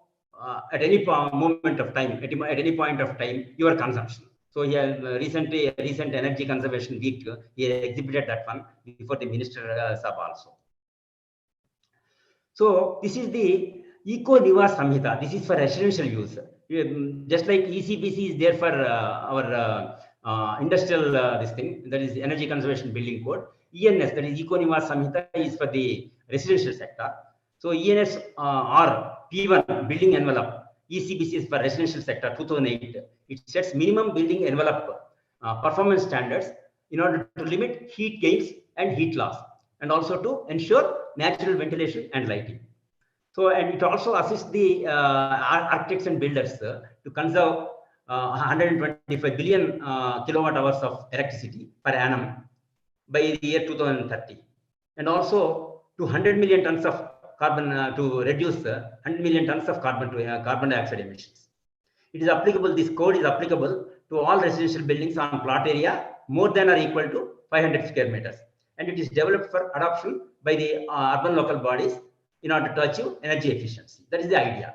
at any moment of time, at any point of time, your consumption. So he has recent Energy Conservation Week, he exhibited that one before the Minister Sabha also. So this is the Eco Niwas Samhita. This is for residential use. Just like ECPC is there for our industrial this thing, that is Energy Conservation Building Code. ENS, that is Eco Niwas Samhita, is for the residential sector. So ENS or P1 building envelope. ECBC is for residential sector 2008. It sets minimum building envelope performance standards in order to limit heat gains and heat loss, and also to ensure natural ventilation and lighting. So, and it also assists the architects and builders to conserve 125 billion kilowatt hours of electricity per annum by the year 2030, and also to 100 million tons of carbon to reduce 100 million tons of carbon dioxide emissions. It is applicable. This code is applicable to all residential buildings on plot area more than or equal to 500 square meters, and it is developed for adoption by the urban local bodies in order to achieve energy efficiency. That is the idea.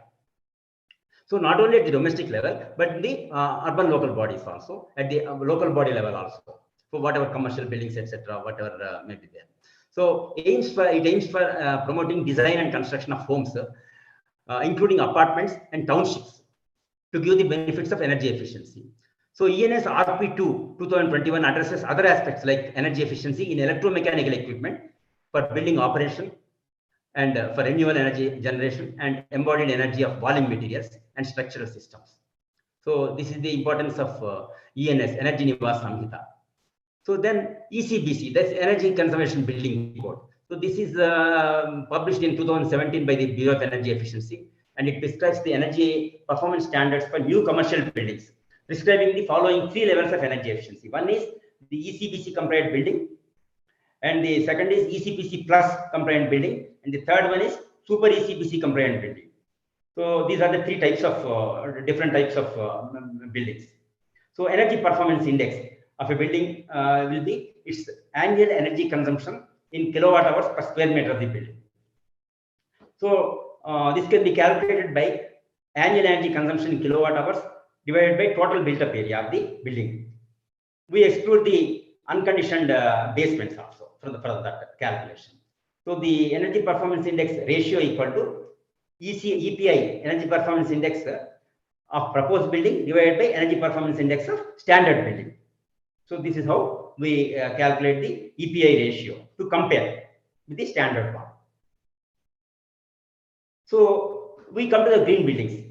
So not only at the domestic level, but the urban local bodies also, at the local body level also, for whatever commercial buildings, etc., whatever may be there. So it aims for promoting design and construction of homes, including apartments and townships, to give the benefits of energy efficiency. So ENS RP2 2021 addresses other aspects like energy efficiency in electromechanical equipment for building operation and for renewable energy generation and embodied energy of volume materials and structural systems. So this is the importance of ENS, Energy Nivas Samhita. So then ECBC, that's Energy Conservation Building Code. So this is published in 2017 by the Bureau of Energy Efficiency, and it prescribes the energy performance standards for new commercial buildings, prescribing the following 3 levels of energy efficiency. One is the ECBC compliant building, and the second is ECBC plus compliant building, and the third one is super ECBC compliant building. So these are the 3 types of different types of buildings. So energy performance index of a building will be its annual energy consumption in kilowatt hours per square meter of the building. So this can be calculated by annual energy consumption in kilowatt hours divided by total built up area of the building. We exclude the unconditioned basements also for that calculation. So the energy performance index ratio equal to EPI, energy performance index of proposed building divided by energy performance index of standard building. So this is how we calculate the EPI ratio to compare with the standard one. So we come to the green buildings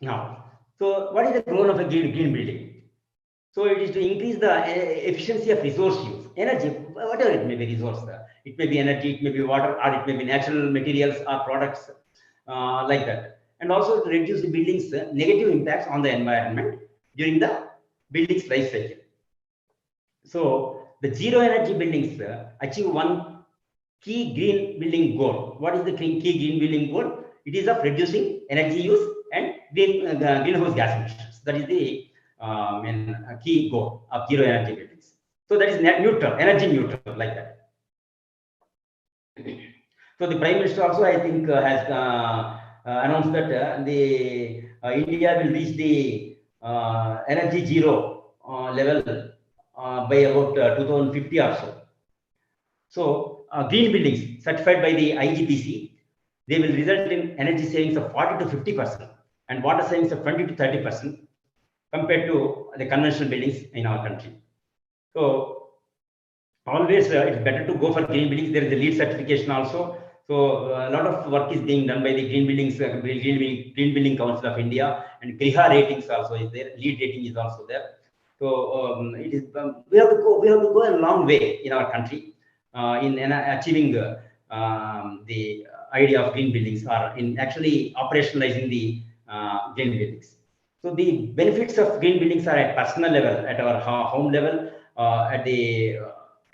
now. So what is the goal of a green building? So it is to increase the efficiency of resource use, energy, whatever it may be resource. It may be energy, it may be water, or it may be natural materials or products like that. And also to reduce the building's negative impacts on the environment during the building's life cycle. So the zero energy buildings achieve one key green building goal. What is the key green building goal? It is of reducing energy use and greenhouse gas emissions. That is the key goal of zero energy buildings. So that is net neutral, energy neutral, like that. So the Prime Minister also, I think, has announced that the India will reach the energy zero level by about 2050 or so. So green buildings certified by the IGBC, they will result in energy savings of 40 to 50% and water savings of 20 to 30% compared to the conventional buildings in our country. So always it's better to go for green buildings. There is a LEED certification also. So a lot of work is being done by the Green Buildings, Green Building Council of India, and Griha ratings also is there. LEED rating is also there. So it is we have to go a long way in our country in achieving the idea of green buildings, or in actually operationalizing the green buildings. So the benefits of green buildings are at personal level, at our home level, at the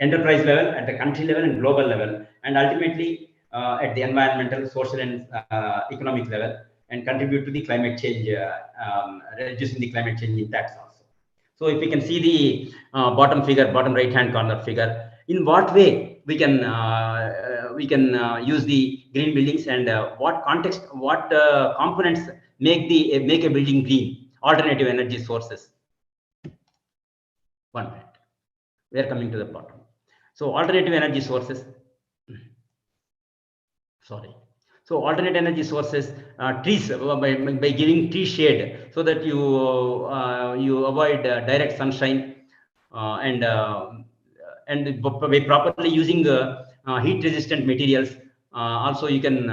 enterprise level, at the country level, and global level, and ultimately at the environmental, social, and economic level, and contribute to the climate change, reducing the climate change impacts also. So if we can see the bottom right-hand corner figure, in what way we can use the green buildings, and what context, what components make a building green? Alternative energy sources. 1 minute. We are coming to the bottom. So alternative energy sources. Sorry. So alternate energy sources, trees, by giving tree shade, so that you avoid direct sunshine, and by properly using heat resistant materials, also you can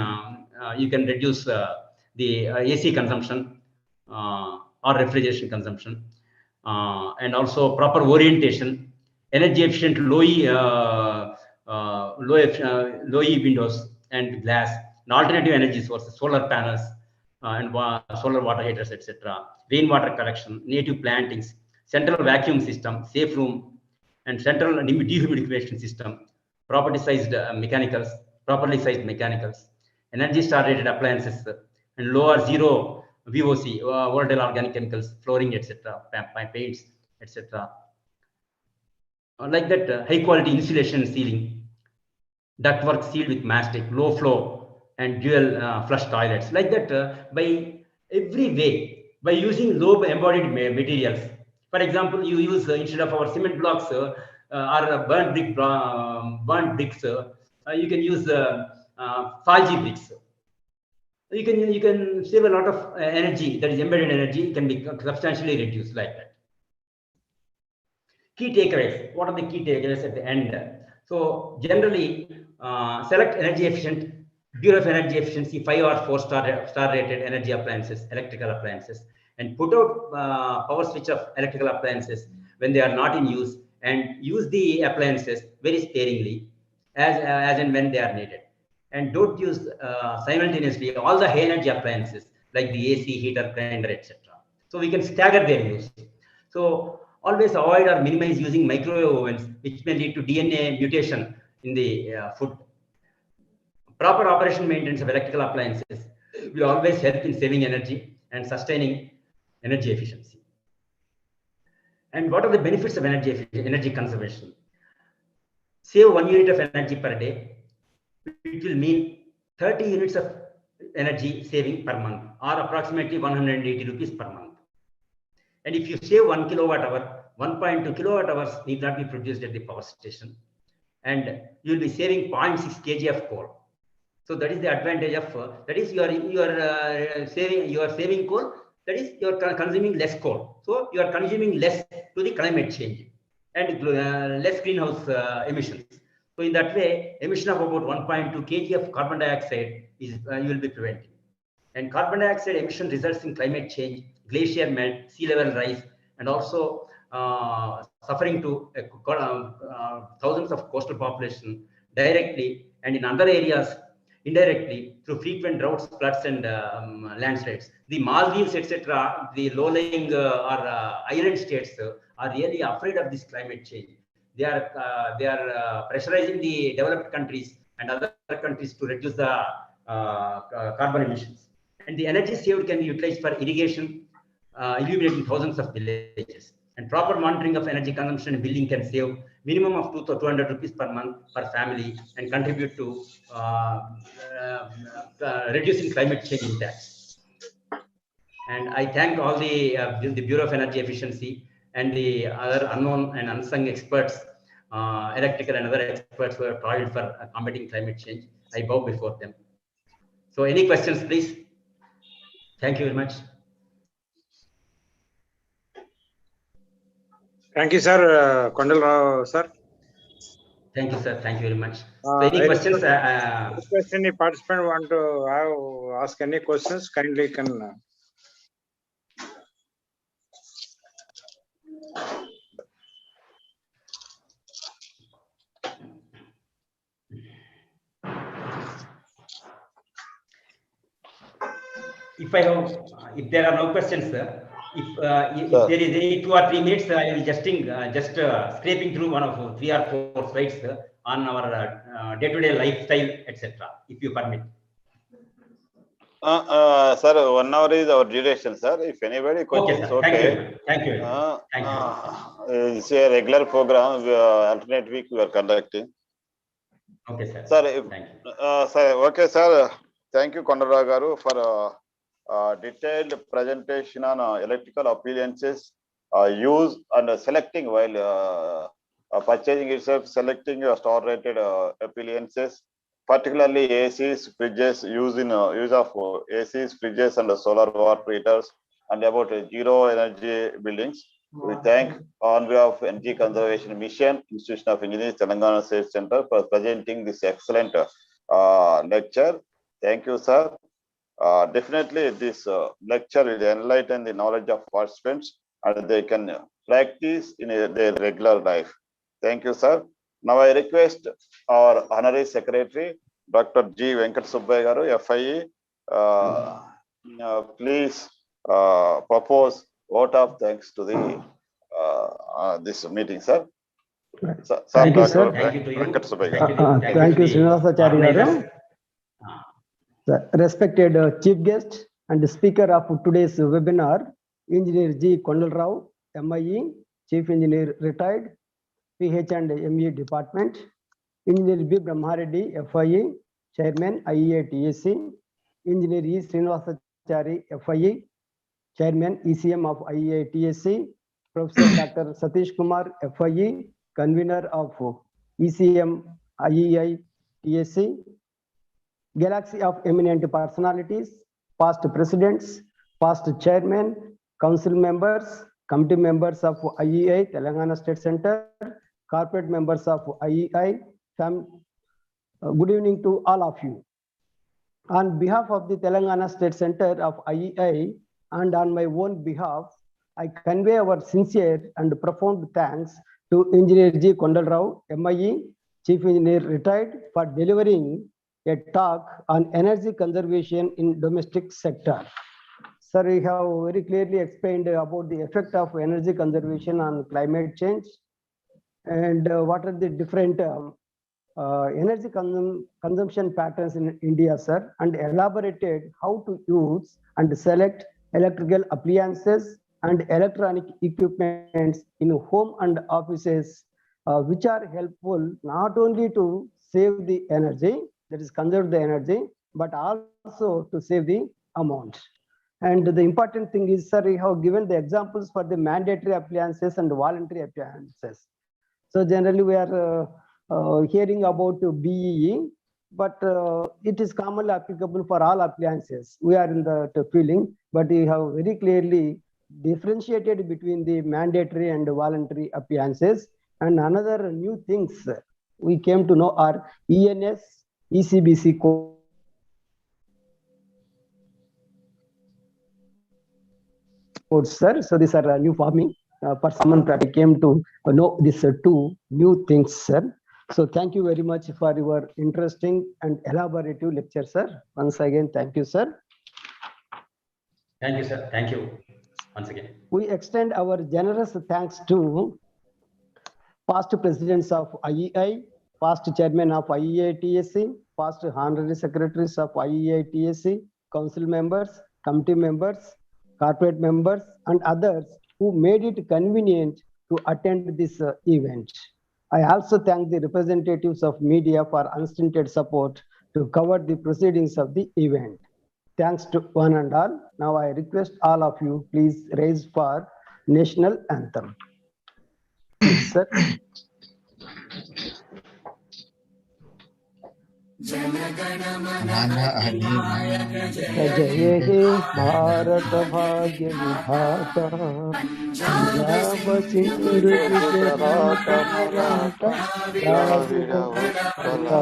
reduce the AC consumption or refrigeration consumption, and also proper orientation, energy efficient low E windows, and glass, and alternative energy sources, solar panels, and solar water heaters, etc. Rainwater collection, native plantings, central vacuum system, safe room, and central dehumidification system, properly sized mechanicals, energy star rated appliances, and low or zero VOC, volatile organic chemicals, flooring, etc., paints, etc. Like that, high quality insulation ceiling, ductwork sealed with mastic, low flow, and dual flush toilets. Like that, by every way, by using low embodied materials. For example, you use instead of our cement blocks or burnt bricks, you can use Falgi bricks. You can save a lot of energy, that is embedded energy can be substantially reduced like that. Key takeaways. What are the key takeaways at the end? So generally, select energy efficient, Bureau of Energy Efficiency 5 or 4 star rated energy appliances, electrical appliances, and put out power switch of electrical appliances when they are not in use, and use the appliances very sparingly as and when they are needed. And don't use simultaneously all the high energy appliances like the AC, heater, grinder, etc. So we can stagger their use. So always avoid or minimize using microwave ovens, which may lead to DNA mutation in the food. Proper operation maintenance of electrical appliances will always help in saving energy and sustaining energy efficiency. And what are the benefits of energy conservation? Save 1 unit of energy per day, which will mean 30 units of energy saving per month, or approximately 180 rupees per month. And if you save 1 kilowatt hour, 1.2 kilowatt hours need not be produced at the power station, and you will be saving 0.6 kg of coal. So that is the advantage of that is you are saving coal. That is you are consuming less coal. So you are consuming less to the climate change and less greenhouse emissions. So in that way, emission of about 1.2 kg of carbon dioxide is you will be preventing. And carbon dioxide emission results in climate change, glacier melt, sea level rise, and also suffering to thousands of coastal population directly, and in other areas indirectly through frequent droughts, floods, and landslides. The Maldives, etc., the low-lying or island states are really afraid of this climate change. They are pressurizing the developed countries and other countries to reduce the carbon emissions. And the energy saved can be utilized for irrigation, illuminating thousands of villages. And proper monitoring of energy consumption and billing can save minimum of 200 rupees per month per family, and contribute to reducing climate change impacts. And I thank all the Bureau of Energy Efficiency and the other unknown and unsung experts, electrical and other experts who have toiled for combating climate change. I bow before them. So any questions, please? Thank you very much. Thank you, sir. Kondal Rao, sir. Thank you, sir. Thank you very much. So any questions? If any participant want to ask any questions, kindly can. If there are no questions, sir, if there is any 2 or 3 minutes, I will just scraping through one of 3 or 4 slides on our day-to-day lifestyle, etc. If you permit. Sir, 1 hour is our duration, sir. If anybody questions, okay. Thank you. Thank you. It's a regular program. Alternate week we are conducting. Okay, sir. Sir, thank you. Sir, okay, sir. Thank you, Kondal Rao garu, for detailed presentation on electrical appliances use and selecting while purchasing itself, selecting star-rated appliances, particularly ACs, fridges, use of ACs, fridges, and solar water heaters, and about zero energy buildings. We thank on behalf of Energy Conservation Mission, Institution of Engineers, Telangana State Center, for presenting this excellent lecture. Thank you, sir. Definitely, this lecture will enlighten the knowledge of participants, and they can practice in their regular life. Thank you, sir. Now I request our Honorary Secretary, Dr. G. Venkat Subbaya garu, FIE, please propose vote of thanks to the this meeting, sir. Sir, Thank you, sir. Dr. Thank you to you. Venkat Subbaya garu. Thank you to the Srinivasachari garu. organizers. The respected chief guest and speaker of today's webinar, Engineer G. Kondal Rao, MIE, Chief Engineer retired, PH and ME Department, Engineer B. Brahmareddy, FIE, Chairman, IEA TSC, Engineer E. Srinivasachari, FIE, Chairman, ECM of IEA TSC, Professor Dr. Satish Kumar, FIE, Convener of ECM IEI TSC, galaxy of eminent personalities, past presidents, past chairmen, council members, committee members of IEI, Telangana State Center, corporate members of IEI. Good evening to all of you. On behalf of the Telangana State Center of IEI and on my own behalf, I convey our sincere and profound thanks to Engineer G. Kondal Rao, MIE, Chief Engineer retired, for delivering a talk on energy conservation in domestic sector. Sir, we have very clearly explained about the effect of energy conservation on climate change and what are the different energy consumption patterns in India, sir, and elaborated how to use and select electrical appliances and electronic equipments in home and offices, which are helpful not only to save the energy, that is conserve the energy, but also to save the amount. And the important thing is, sir, we have given the examples for the mandatory appliances and voluntary appliances. So generally we are hearing about BEE, but it is commonly applicable for all appliances. We are in the feeling, but we have very clearly differentiated between the mandatory and voluntary appliances. And another new things we came to know are ENS, ECBC codes, sir. So these are new for me. For someone that I came to know these two new things, sir. So thank you very much for your interesting and elaborative lecture, sir. Once again, thank you, sir. Thank you, sir. Thank you once again. We extend our generous thanks to past presidents of IEI, past chairman of IEA TSC, past honorary secretaries of IEA TSC, council members, committee members, corporate members, and others who made it convenient to attend this event. I also thank the representatives of media for unstinted support to cover the proceedings of the event. Thanks to one and all. Now I request all of you, please raise for national anthem. Please, sir. जय हे भारत भाग्य विधाता पंजाब सिंधु गुजरात मराठा द्राविड गंगा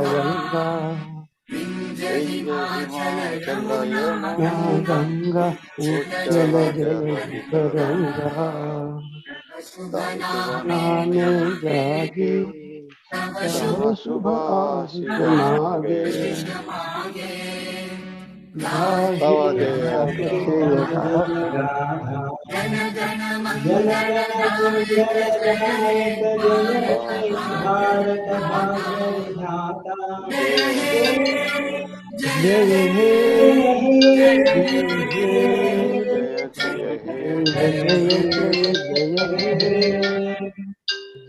गंगा उज्जल जल तरंगा नामे जागे तव शुभ आशिष मागे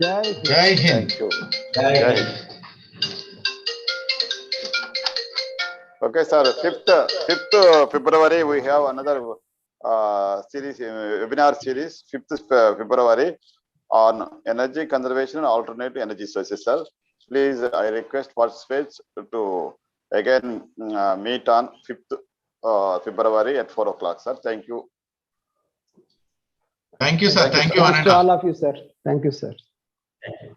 Jai Hind. Thank you. Jai Hind. Okay, sir. 5th February, we have another series, webinar series, 5th February on energy conservation and alternative energy sources, sir. Please, I request participants to again meet on 5th February at 4 o'clock, sir. Thank you. Thank you, sir. Thank you, Thanks to all of you, sir. Thank you, sir. Thank you.